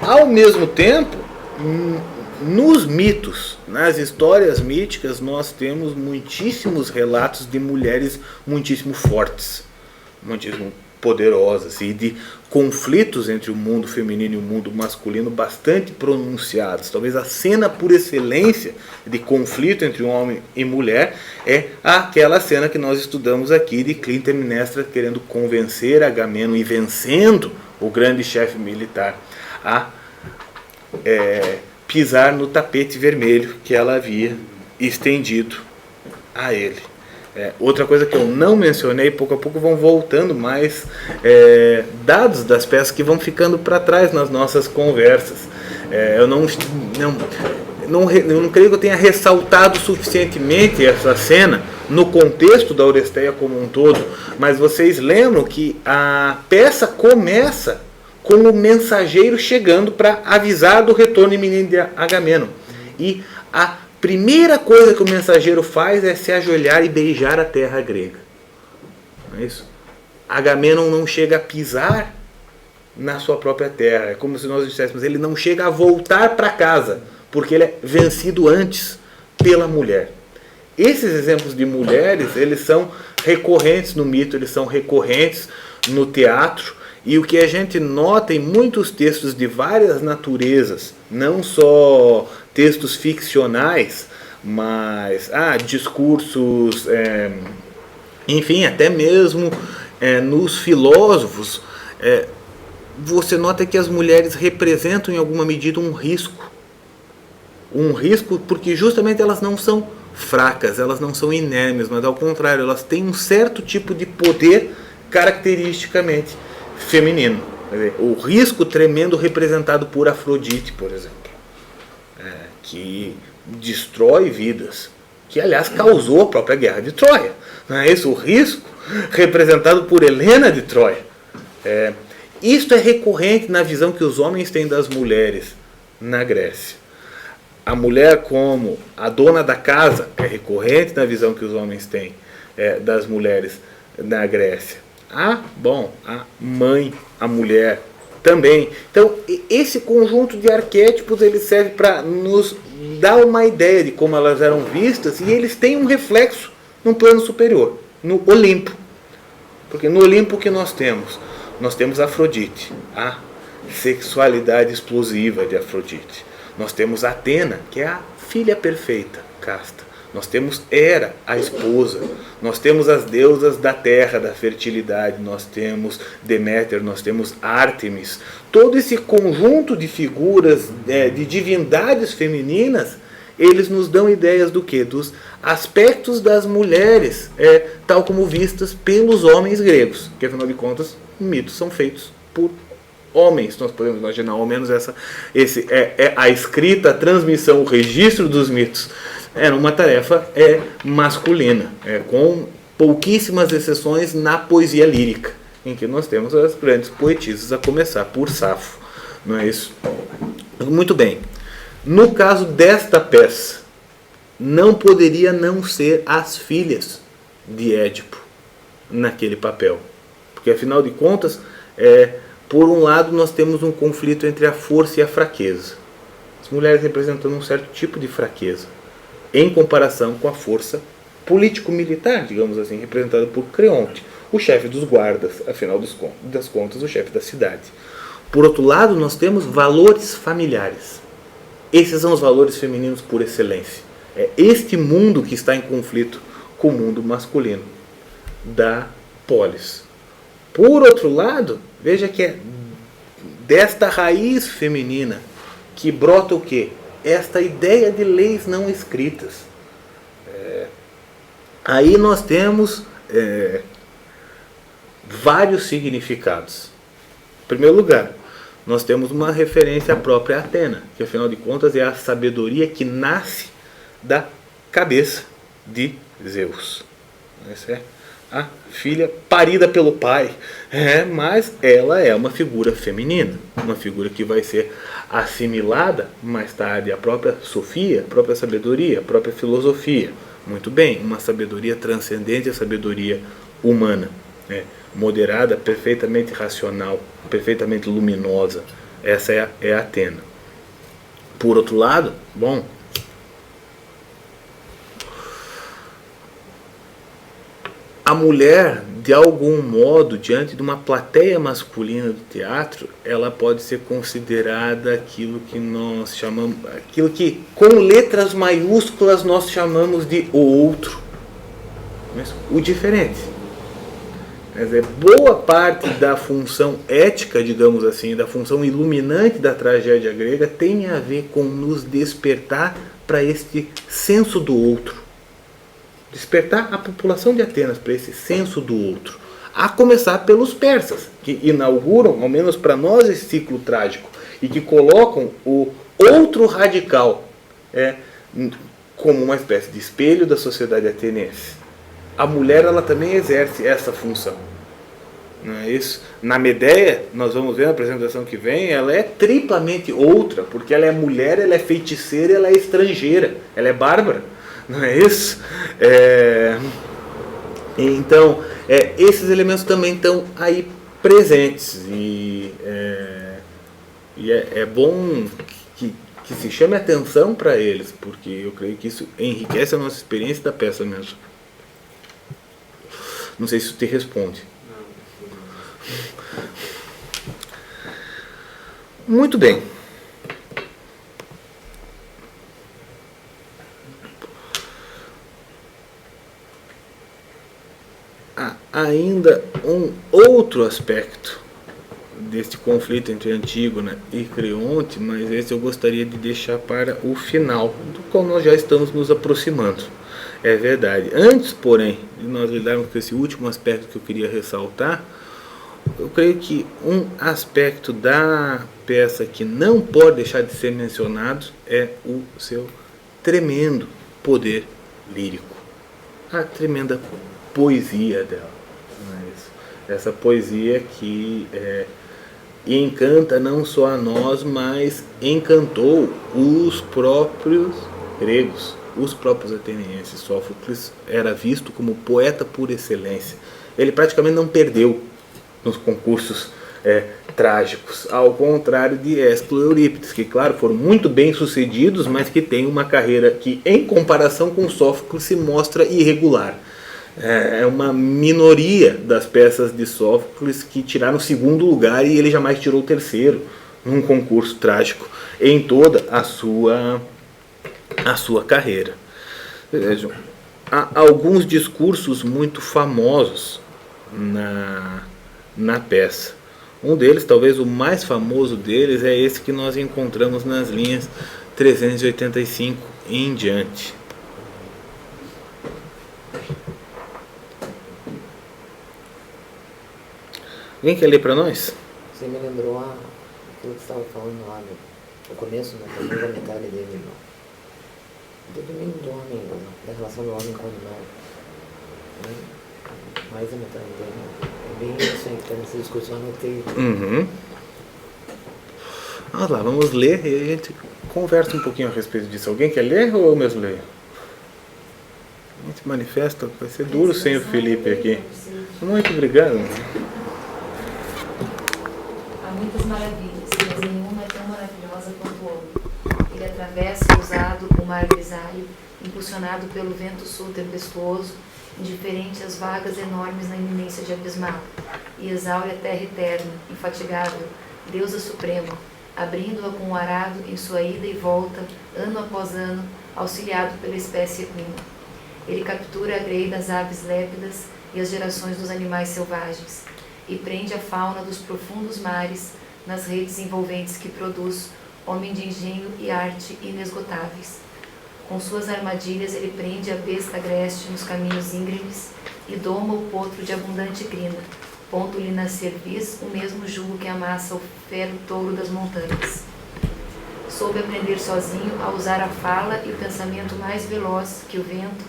Speaker 1: Ao mesmo tempo, nos mitos, nas histórias míticas, nós temos muitíssimos relatos de mulheres muitíssimo fortes, muitíssimo poderosas, e de conflitos entre o mundo feminino e o mundo masculino bastante pronunciados. Talvez a cena por excelência de conflito entre um homem e mulher é aquela cena que nós estudamos aqui de Clitemnestra querendo convencer Agamenon e vencendo o grande chefe militar a pisar no tapete vermelho que ela havia estendido a ele. Outra coisa que eu não mencionei, pouco a pouco vão voltando mais dados das peças que vão ficando para trás nas nossas conversas. Eu não creio que eu tenha ressaltado suficientemente essa cena no contexto da Oresteia como um todo, mas vocês lembram que a peça começa com o mensageiro chegando para avisar do retorno iminente de Agamenon. E a primeira coisa que o mensageiro faz é se ajoelhar e beijar a terra grega. Não é isso? Agamenon não chega a pisar na sua própria terra. É como se nós disséssemos, ele não chega a voltar para casa, porque ele é vencido antes pela mulher. Esses exemplos de mulheres, eles são recorrentes no mito, eles são recorrentes no teatro. E o que a gente nota em muitos textos de várias naturezas, não só textos ficcionais, mas discursos, enfim, até mesmo nos filósofos, você nota que as mulheres representam em alguma medida um risco. Um risco porque justamente elas não são fracas, elas não são inermes, mas ao contrário, elas têm um certo tipo de poder caracteristicamente feminino. Quer dizer, o risco tremendo representado por Afrodite, por exemplo, que destrói vidas, que aliás causou a própria guerra de Troia. Não é isso? O risco representado por Helena de Troia. Isto é recorrente na visão que os homens têm das mulheres na Grécia. A mulher como a dona da casa é recorrente na visão que os homens têm das mulheres na Grécia. A mãe, a mulher também. Então, esse conjunto de arquétipos ele serve para nos dar uma ideia de como elas eram vistas, e eles têm um reflexo num plano superior, no Olimpo. Porque no Olimpo que nós temos? Nós temos Afrodite, a sexualidade explosiva de Afrodite. Nós temos Atena, que é a filha perfeita, casta. Nós temos Hera, a esposa. Nós temos as deusas da terra, da fertilidade. Nós temos Deméter, nós temos Ártemis. Todo esse conjunto de figuras, de divindades femininas, eles nos dão ideias do quê? Dos aspectos das mulheres, tal como vistas pelos homens gregos. Que, afinal de contas, mitos são feitos por homens. Nós podemos imaginar, ao menos a escrita, a transmissão, o registro dos mitos era uma tarefa masculina, com pouquíssimas exceções na poesia lírica, em que nós temos as grandes poetisas, a começar por Safo. Não é isso? Muito bem. No caso desta peça, não poderia não ser as filhas de Édipo naquele papel. Porque, afinal de contas, por um lado, nós temos um conflito entre a força e a fraqueza. As mulheres representando um certo tipo de fraqueza, em comparação com a força político-militar, digamos assim, representada por Creonte, o chefe dos guardas, afinal das contas, o chefe da cidade. Por outro lado, nós temos valores familiares. Esses são os valores femininos por excelência. É este mundo que está em conflito com o mundo masculino da polis. Por outro lado, veja que é desta raiz feminina que brota o quê? Esta ideia de leis não escritas. Aí nós temos vários significados. Em primeiro lugar, nós temos uma referência à própria Atena, que afinal de contas é a sabedoria que nasce da cabeça de Zeus. Essa é a filha parida pelo pai, mas ela é uma figura feminina, uma figura que vai ser assimilada mais tarde à própria Sofia, à própria sabedoria, à própria filosofia. Muito bem, uma sabedoria transcendente à sabedoria humana, moderada, perfeitamente racional, perfeitamente luminosa. Essa é a Atena. Por outro lado, bom, a mulher, de algum modo, diante de uma plateia masculina do teatro, ela pode ser considerada aquilo que nós chamamos, aquilo que com letras maiúsculas nós chamamos de o outro, o diferente. Quer dizer, boa parte da função ética, digamos assim, da função iluminante da tragédia grega tem a ver com nos despertar para este senso do outro. Despertar a população de Atenas para esse senso do outro. A começar pelos persas, que inauguram, ao menos para nós, esse ciclo trágico e que colocam o outro radical como uma espécie de espelho da sociedade ateniense. A mulher, ela também exerce essa função. Não é isso? Na Medeia, nós vamos ver na apresentação que vem, ela é triplamente outra, porque ela é mulher, ela é feiticeira, ela é estrangeira, ela é bárbara. Não é isso? Então, esses elementos também estão aí presentes. E é bom que se chame atenção para eles, porque eu creio que isso enriquece a nossa experiência da peça mesmo. Não sei se isso te responde. Muito bem. Há ainda um outro aspecto deste conflito entre Antígona e Creonte, mas esse eu gostaria de deixar para o final, do qual nós já estamos nos aproximando. É verdade. Antes, porém, de nós lidarmos com esse último aspecto que eu queria ressaltar, eu creio que um aspecto da peça que não pode deixar de ser mencionado é o seu tremendo poder lírico. A tremenda poesia dela. Essa poesia que encanta não só a nós, mas encantou os próprios gregos, os próprios atenienses. Sófocles era visto como poeta por excelência. Ele praticamente não perdeu nos concursos trágicos, ao contrário de Ésquilo e Eurípides, que claro, foram muito bem sucedidos, mas que têm uma carreira que, em comparação com Sófocles, se mostra irregular. É uma minoria das peças de Sófocles que tiraram o segundo lugar e ele jamais tirou o terceiro num concurso trágico em toda a sua carreira. Vejam, há alguns discursos muito famosos na peça. Um deles, talvez o mais famoso deles, é esse que nós encontramos nas linhas 385 e em diante. Alguém quer ler para nós?
Speaker 2: Você me lembrou aquilo que você estava falando lá no começo, na primeira metade dele, do domínio do homem, da relação do homem com o animal. Mais a metade dele. É bem isso aí que está nesse discurso, eu anotei.
Speaker 1: Vamos lá, vamos ler e a gente conversa um pouquinho a respeito disso. Alguém quer ler ou eu mesmo leio? A gente manifesta, vai ser duro sem o Felipe aqui. Muito obrigado.
Speaker 3: Há muitas maravilhas, mas nenhuma é tão maravilhosa quanto o homem. Ele atravessa, usado, o mar grisalho, impulsionado pelo vento sul tempestuoso, indiferente às vagas enormes na iminência de abismal, e exaure a terra eterna, infatigável, deusa suprema, abrindo-a com o arado em sua ida e volta, ano após ano, auxiliado pela espécie equina. Ele captura a grei das aves lépidas e as gerações dos animais selvagens, e prende a fauna dos profundos mares nas redes envolventes que produz, homem de engenho e arte inesgotáveis. Com suas armadilhas ele prende a besta agreste nos caminhos íngremes e doma o potro de abundante crina, Ponto-lhe na cerviz o mesmo jugo que amassa o ferro touro das montanhas. Soube aprender sozinho a usar a fala e o pensamento mais veloz que o vento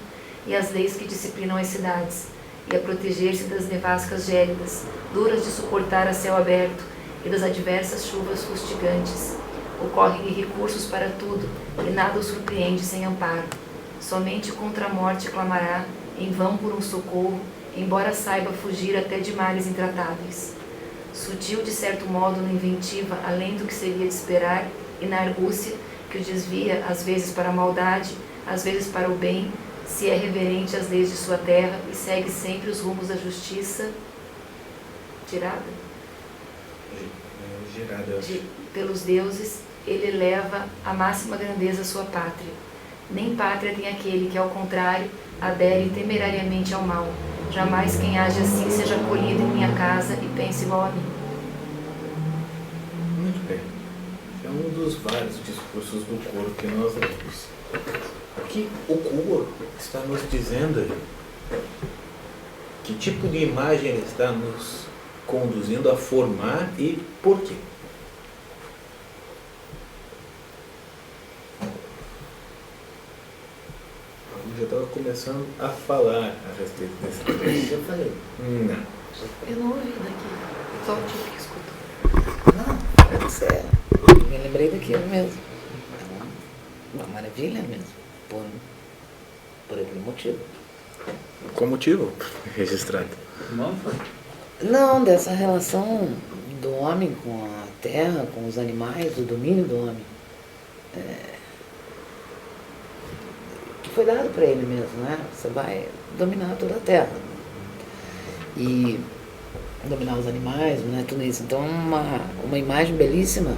Speaker 3: e as leis que disciplinam as cidades, e a proteger-se das nevascas gélidas, duras de suportar a céu aberto, e das adversas chuvas fustigantes. Ocorrem-lhe recursos para tudo, e nada o surpreende sem amparo. Somente contra a morte clamará, em vão por um socorro, embora saiba fugir até de males intratáveis. Sutil de certo modo na inventiva, além do que seria de esperar, e na argúcia, que o desvia às vezes para a maldade, às vezes para o bem, se é reverente às leis de sua terra e segue sempre os rumos da justiça tirada pelos deuses, ele leva à máxima grandeza sua pátria. Nem pátria tem aquele que, ao contrário, adere temerariamente ao mal. Jamais quem age assim seja acolhido em minha casa e pense igual a mim.
Speaker 1: Muito bem. É um dos vários discursos do coro que nós lemos. Aqui o coro está nos dizendo aí que tipo de imagem ele está nos conduzindo a formar e por quê. Eu já estava começando a falar a respeito desse texto.
Speaker 2: Eu falei.
Speaker 1: Não.
Speaker 3: Eu não ouvi daqui, só o tipo que escutou.
Speaker 2: Não, isso é. Eu me lembrei daquilo mesmo. É uma maravilha mesmo. Por aquele motivo.
Speaker 1: Qual motivo registrado?
Speaker 5: Não foi?
Speaker 2: Não, dessa relação do homem com a terra, com os animais, do domínio do homem. Que foi dado para ele mesmo, né? Você vai dominar toda a terra. E dominar os animais, né? Tudo isso. Então, uma imagem belíssima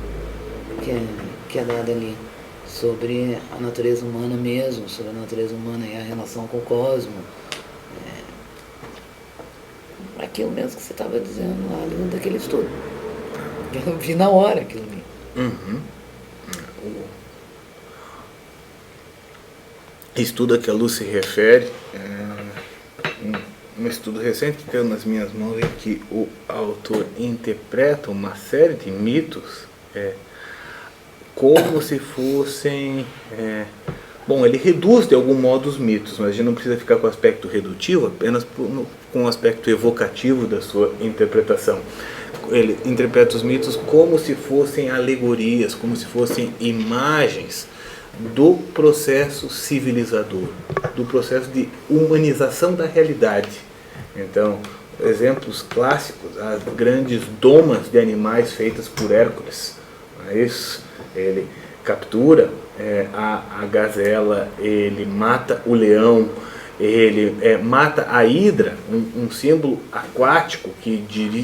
Speaker 2: que é dada ali sobre a natureza humana mesmo, sobre a natureza humana e a relação com o cosmos. Aquilo mesmo que você estava dizendo lá dentro daquele estudo. Eu vi na hora aquilo ali.
Speaker 1: Uhum. O estudo a que a Lu se refere um estudo recente que caiu nas minhas mãos em que o autor interpreta uma série de mitos como se fossem... Bom, ele reduz de algum modo os mitos, mas a gente não precisa ficar com o aspecto redutivo, apenas com o aspecto evocativo da sua interpretação. Ele interpreta os mitos como se fossem alegorias, como se fossem imagens do processo civilizador, do processo de humanização da realidade. Então, exemplos clássicos, as grandes domas de animais feitas por Hércules. Isso, ele captura a gazela, ele mata o leão, ele mata a hidra, um símbolo aquático que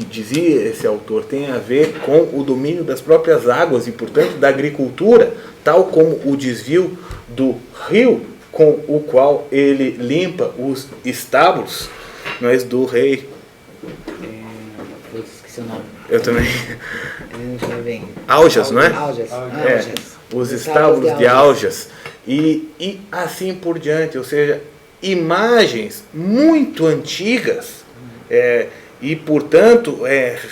Speaker 1: dizia esse autor tem a ver com o domínio das próprias águas e, portanto, da agricultura, tal como o desvio do rio com o qual ele limpa os estábulos, mas do rei.
Speaker 2: Eu esqueci o nome.
Speaker 1: Eu também.
Speaker 2: Deixa eu ver.
Speaker 1: Aljas, não é?
Speaker 2: Aljas.
Speaker 1: Os estábulos de Aljas. E assim por diante, ou seja, imagens muito antigas e, portanto,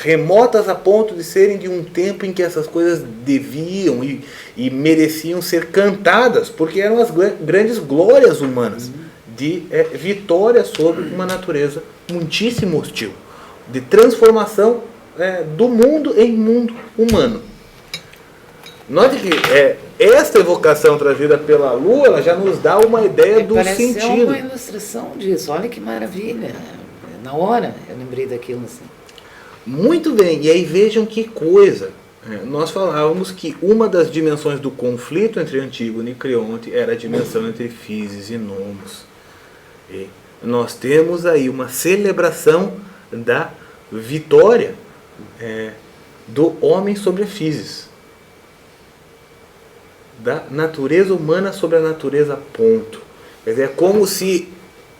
Speaker 1: remotas a ponto de serem de um tempo em que essas coisas deviam e mereciam ser cantadas, porque eram as grandes glórias humanas de vitória sobre uma natureza muitíssimo hostil, de transformação do mundo em mundo humano. Note que esta evocação trazida pela Lua, ela já nos dá uma ideia do sentido.
Speaker 2: Parece uma ilustração disso. Olha que maravilha. Na hora eu lembrei daquilo assim.
Speaker 1: Muito bem. E aí vejam que coisa. Nós falávamos que uma das dimensões do conflito entre Antígona e Creonte era a dimensão entre Físis e Nomos. E nós temos aí uma celebração da vitória do homem sobre a Físis, da natureza humana sobre a natureza ponto. Quer dizer, é como se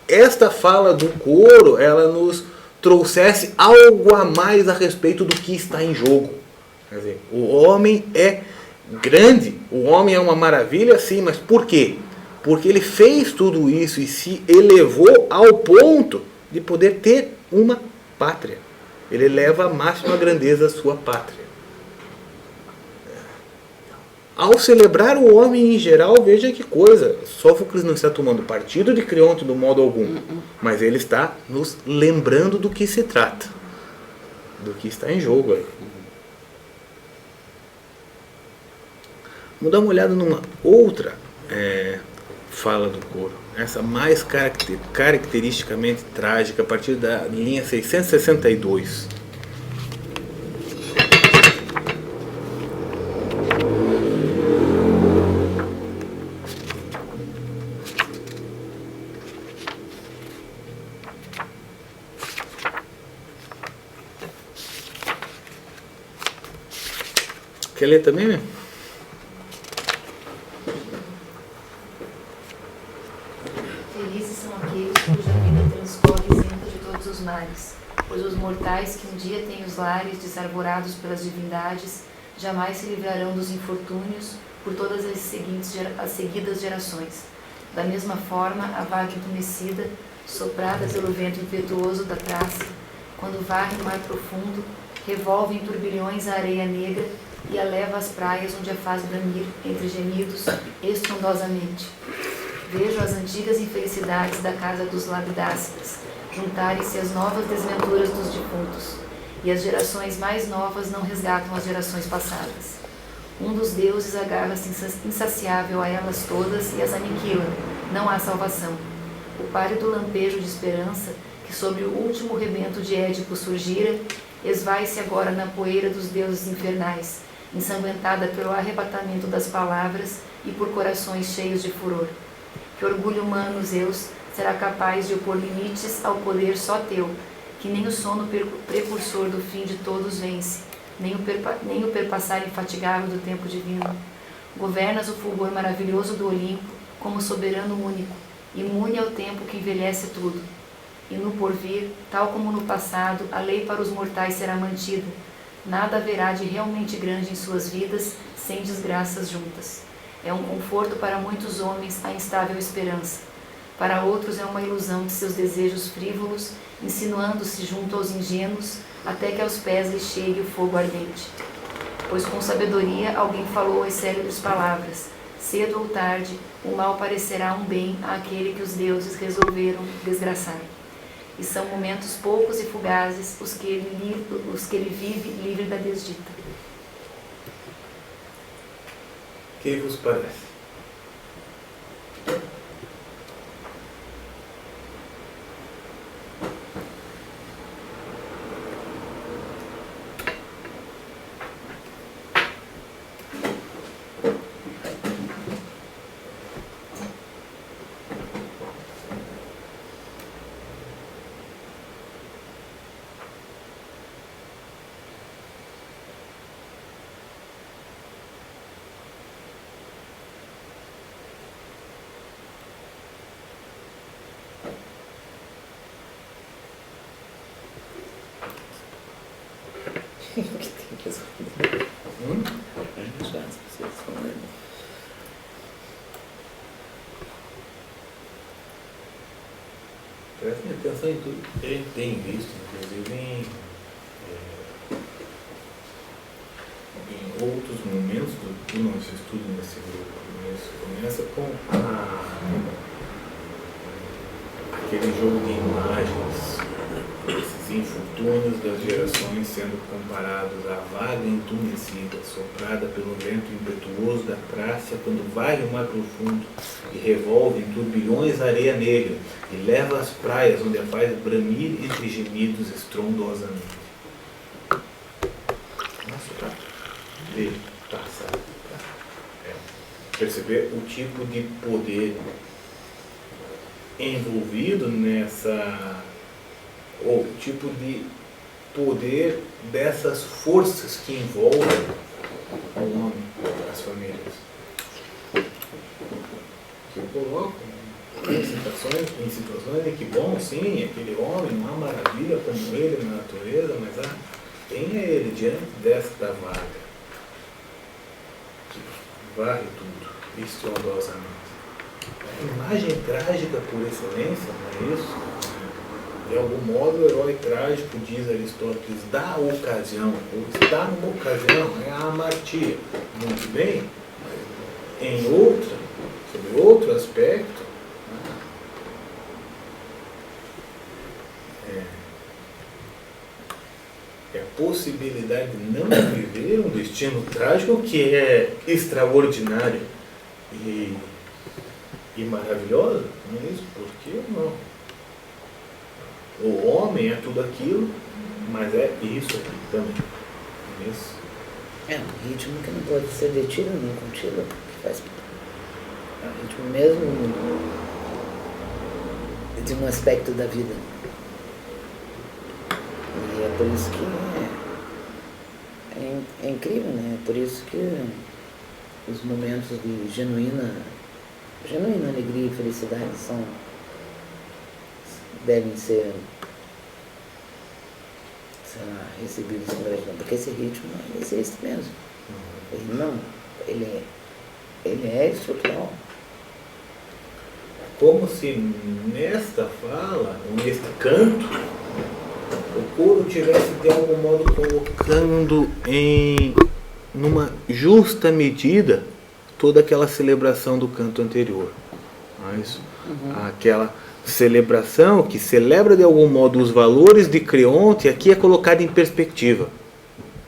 Speaker 1: esta fala do coro ela nos trouxesse algo a mais a respeito do que está em jogo. Quer dizer, o homem é grande, o homem é uma maravilha, sim, mas por quê? Porque ele fez tudo isso e se elevou ao ponto de poder ter uma pátria. ele eleva à máxima grandeza a sua pátria. Ao celebrar o homem em geral, veja que coisa, Sófocles não está tomando partido de Creonte do modo algum, mas ele está nos lembrando do que se trata, do que está em jogo aí. Vamos dar uma olhada numa outra fala do coro, essa mais caracteristicamente trágica, a partir da linha 662. Quer ler também, né?
Speaker 3: Felizes são aqueles cuja vida transcorre isenta de todos os males, pois os mortais que um dia têm os lares desarvorados pelas divindades jamais se livrarão dos infortúnios por todas as seguidas gerações. Da mesma forma, a vaga entumecida, soprada pelo vento impetuoso da Trácia, quando varre o mar profundo, revolve em turbilhões a areia negra e a leva às praias onde a faz bramir, entre gemidos, estrondosamente. Vejo as antigas infelicidades da casa dos Labidácidas juntarem-se às novas desventuras dos defuntos, e as gerações mais novas não resgatam as gerações passadas. Um dos deuses agarra-se insaciável a elas todas e as aniquila. Não há salvação. O pálido lampejo de esperança, que sobre o último rebento de Édipo surgira, esvai-se agora na poeira dos deuses infernais, ensanguentada pelo arrebatamento das palavras e por corações cheios de furor. Que orgulho humano, Zeus, será capaz de opor limites ao poder só teu, que nem o sono precursor do fim de todos vence, nem o perpassar infatigável do tempo divino. Governas o fulgor maravilhoso do Olimpo como soberano único, imune ao tempo que envelhece tudo. E no porvir, tal como no passado, a lei para os mortais será mantida. Nada haverá de realmente grande em suas vidas sem desgraças juntas. É um conforto para muitos homens a instável esperança. Para outros é uma ilusão de seus desejos frívolos, insinuando-se junto aos ingênuos, até que aos pés lhe chegue o fogo ardente. Pois com sabedoria alguém falou as célebres palavras: cedo ou tarde, o mal parecerá um bem àquele que os deuses resolveram desgraçar. E são momentos poucos e fugazes os que ele vive livre da desdita.
Speaker 1: Que vos parece?
Speaker 2: O que tem que responder? Já as pessoas falando.
Speaker 1: Prestem atenção em tudo que a gente tem visto, inclusive em outros momentos do nosso estudo nesse grupo. Isso começa com aquele jogo de imagens, esses infortúnios das gerações sendo comparados à vaga entumecida, soprada pelo vento impetuoso da Trácia, quando vai o mar profundo e revolve em turbilhões a areia negra e leva às praias onde a faz bramir entre gemidos estrondosamente. Nossa, tá dele, tá, sabe? Perceber o tipo de poder envolvido nessa, ou o tipo de poder dessas forças que envolvem o homem, as famílias. Que eu coloco em situações em que, bom, sim, aquele homem, não há maravilha como ele na natureza, mas tenha ele diante desta vaga que varre tudo, estrondosamente. A imagem trágica por excelência, não é isso? De algum modo, o herói trágico, diz Aristóteles, da ocasião, ou está numa ocasião, é a amartia. Muito bem, mas em outra, sobre outro aspecto, é a possibilidade de não viver um destino trágico que é extraordinário e maravilhoso, não é isso? Por que não? O homem é tudo aquilo, mas é isso aqui também. Isso.
Speaker 2: É um ritmo que não pode ser detido nem contido, que faz. É um ritmo mesmo de um aspecto da vida. E é por isso que é incrível, né? É por isso que os momentos de genuína alegria e felicidade devem ser, sei lá, recebidos com gratidão, porque esse ritmo ele existe mesmo. Ele é estrutural.
Speaker 1: Como se nesta fala, ou neste canto, o coro tivesse de algum modo colocando numa justa medida toda aquela celebração do canto anterior. Não é isso? Aquela celebração que celebra de algum modo os valores de Creonte, aqui é colocada em perspectiva.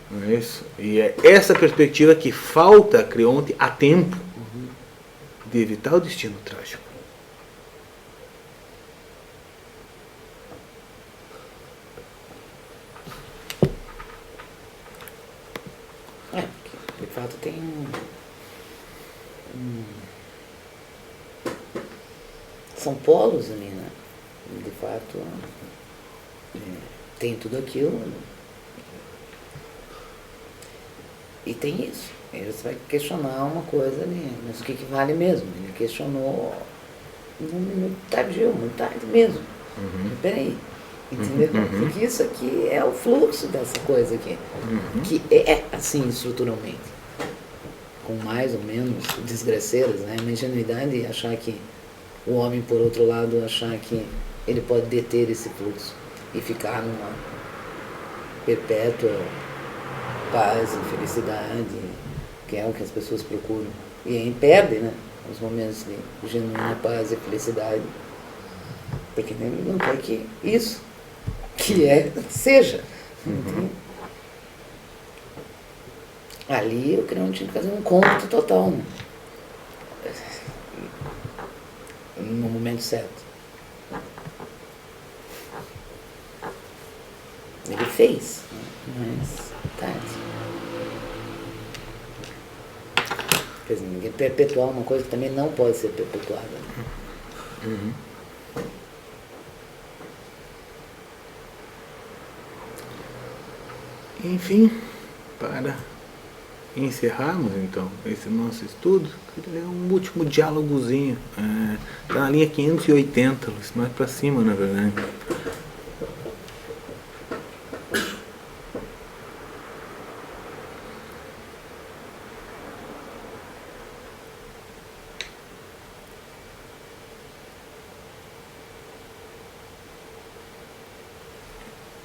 Speaker 1: Não é isso? E é essa perspectiva que falta a Creonte a tempo de evitar o destino trágico.
Speaker 2: De fato tem são polos ali, né? De fato tem tudo aquilo e tem isso. Aí você vai questionar uma coisa ali, mas o que vale mesmo? Ele questionou num minuto tardio, muito tarde mesmo. Peraí, entendeu? Porque isso aqui é o fluxo dessa coisa aqui, que é assim estruturalmente, com mais ou menos desgraceiras, né? Uma ingenuidade achar que o homem, por outro lado, achar que ele pode deter esse fluxo e ficar numa perpétua paz e felicidade, que é o que as pessoas procuram. E aí perde, né? Os momentos de genuína paz e felicidade, porque ele não quer que isso, seja. Ali eu creio que tinha que fazer um cômputo total, né? No momento certo. Ele fez, mas tarde. Quer dizer, ninguém perpetuar uma coisa que também não pode ser perpetuada. Né?
Speaker 1: Enfim, para encerrarmos então esse nosso estudo, queria ler um último diálogozinho. Está na linha 580, mais para cima, na verdade.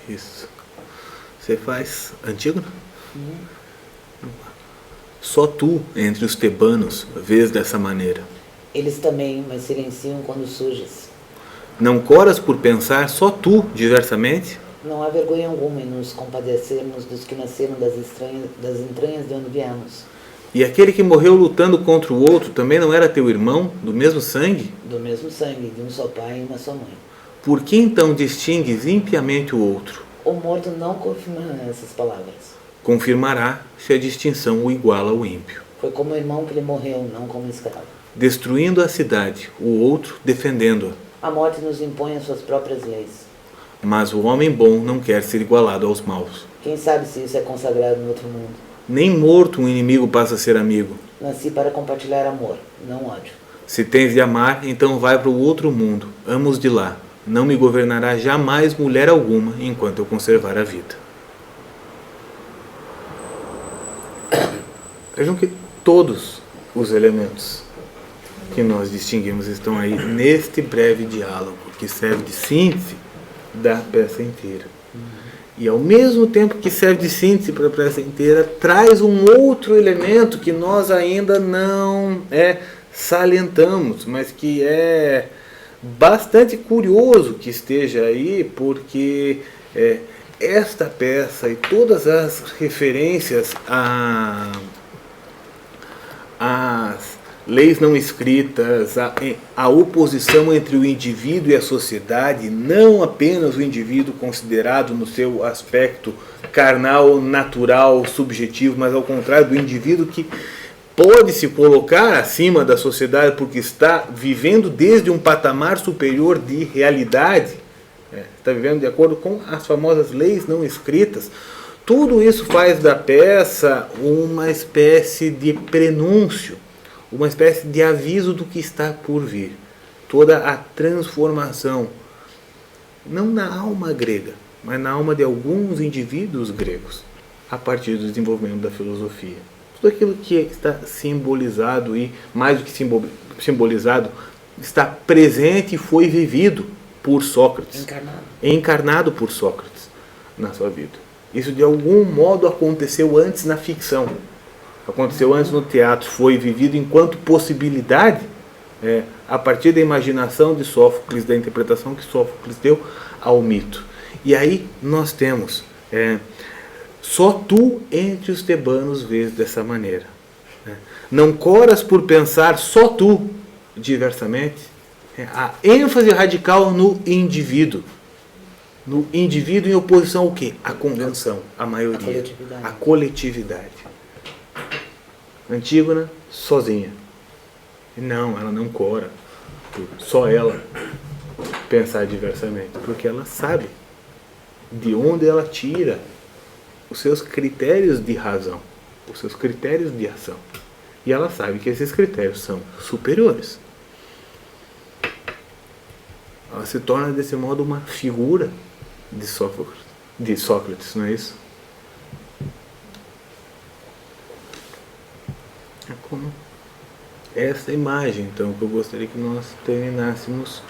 Speaker 1: Isso. Você faz Antígona? Só tu, entre os tebanos, vês dessa maneira.
Speaker 2: Eles também, mas silenciam quando surges.
Speaker 1: Não coras por pensar só tu, diversamente?
Speaker 2: Não há vergonha alguma em nos compadecermos dos que nasceram das entranhas de onde viemos.
Speaker 1: E aquele que morreu lutando contra o outro também não era teu irmão, do mesmo sangue?
Speaker 2: Do mesmo sangue, de um só pai e uma só mãe.
Speaker 1: Por que então distingues impiamente o outro?
Speaker 2: O morto não confirma essas palavras.
Speaker 1: Confirmará se a distinção o iguala ao ímpio.
Speaker 2: Foi como irmão que ele morreu, não como escravo.
Speaker 1: Destruindo a cidade, o outro defendendo-a.
Speaker 2: A morte nos impõe as suas próprias leis.
Speaker 1: Mas o homem bom não quer ser igualado aos maus.
Speaker 2: Quem sabe se isso é consagrado no outro mundo?
Speaker 1: Nem morto um inimigo passa a ser amigo.
Speaker 2: Nasci para compartilhar amor, não ódio.
Speaker 1: Se tens de amar, então vai para o outro mundo. Amos de lá. Não me governará jamais mulher alguma enquanto eu conservar a vida. Vejam que todos os elementos que nós distinguimos estão aí neste breve diálogo, que serve de síntese da peça inteira. E ao mesmo tempo que serve de síntese para a peça inteira, traz um outro elemento que nós ainda não salientamos, mas que é bastante curioso que esteja aí, porque esta peça e todas as referências às leis não escritas, a oposição entre o indivíduo e a sociedade, não apenas o indivíduo considerado no seu aspecto carnal, natural, subjetivo, mas ao contrário do indivíduo que pode se colocar acima da sociedade porque está vivendo desde um patamar superior de realidade, está vivendo de acordo com as famosas leis não escritas. Tudo isso faz da peça uma espécie de prenúncio, uma espécie de aviso do que está por vir. Toda a transformação, não na alma grega, mas na alma de alguns indivíduos gregos, a partir do desenvolvimento da filosofia. Tudo aquilo que está simbolizado e, mais do que simbolizado, está presente e foi vivido por Sócrates. Encarnado por Sócrates na sua vida. Isso de algum modo aconteceu antes na ficção. Aconteceu antes no teatro, foi vivido enquanto possibilidade, a partir da imaginação de Sófocles, da interpretação que Sófocles deu ao mito. E aí nós temos, só tu entre os tebanos vês dessa maneira. Não coras por pensar só tu diversamente. A ênfase radical no indivíduo. No indivíduo em oposição ao quê? À convenção, à maioria, à coletividade. Antígona, sozinha. Não, ela não cora. Só ela pensar diversamente. Porque ela sabe de onde ela tira os seus critérios de razão, os seus critérios de ação. E ela sabe que esses critérios são superiores. Ela se torna desse modo uma figura de Sócrates, não é isso? É como essa imagem, então, que eu gostaria que nós terminássemos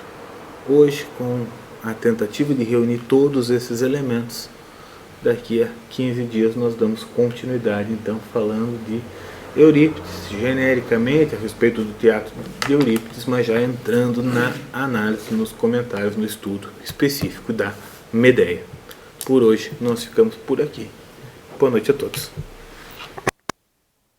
Speaker 1: hoje com a tentativa de reunir todos esses elementos. Daqui a 15 dias nós damos continuidade, então, falando de Eurípides, genericamente, a respeito do teatro de Eurípides, mas já entrando na análise, nos comentários, no estudo específico da Medeia. Por hoje, nós ficamos por aqui. Boa noite a todos.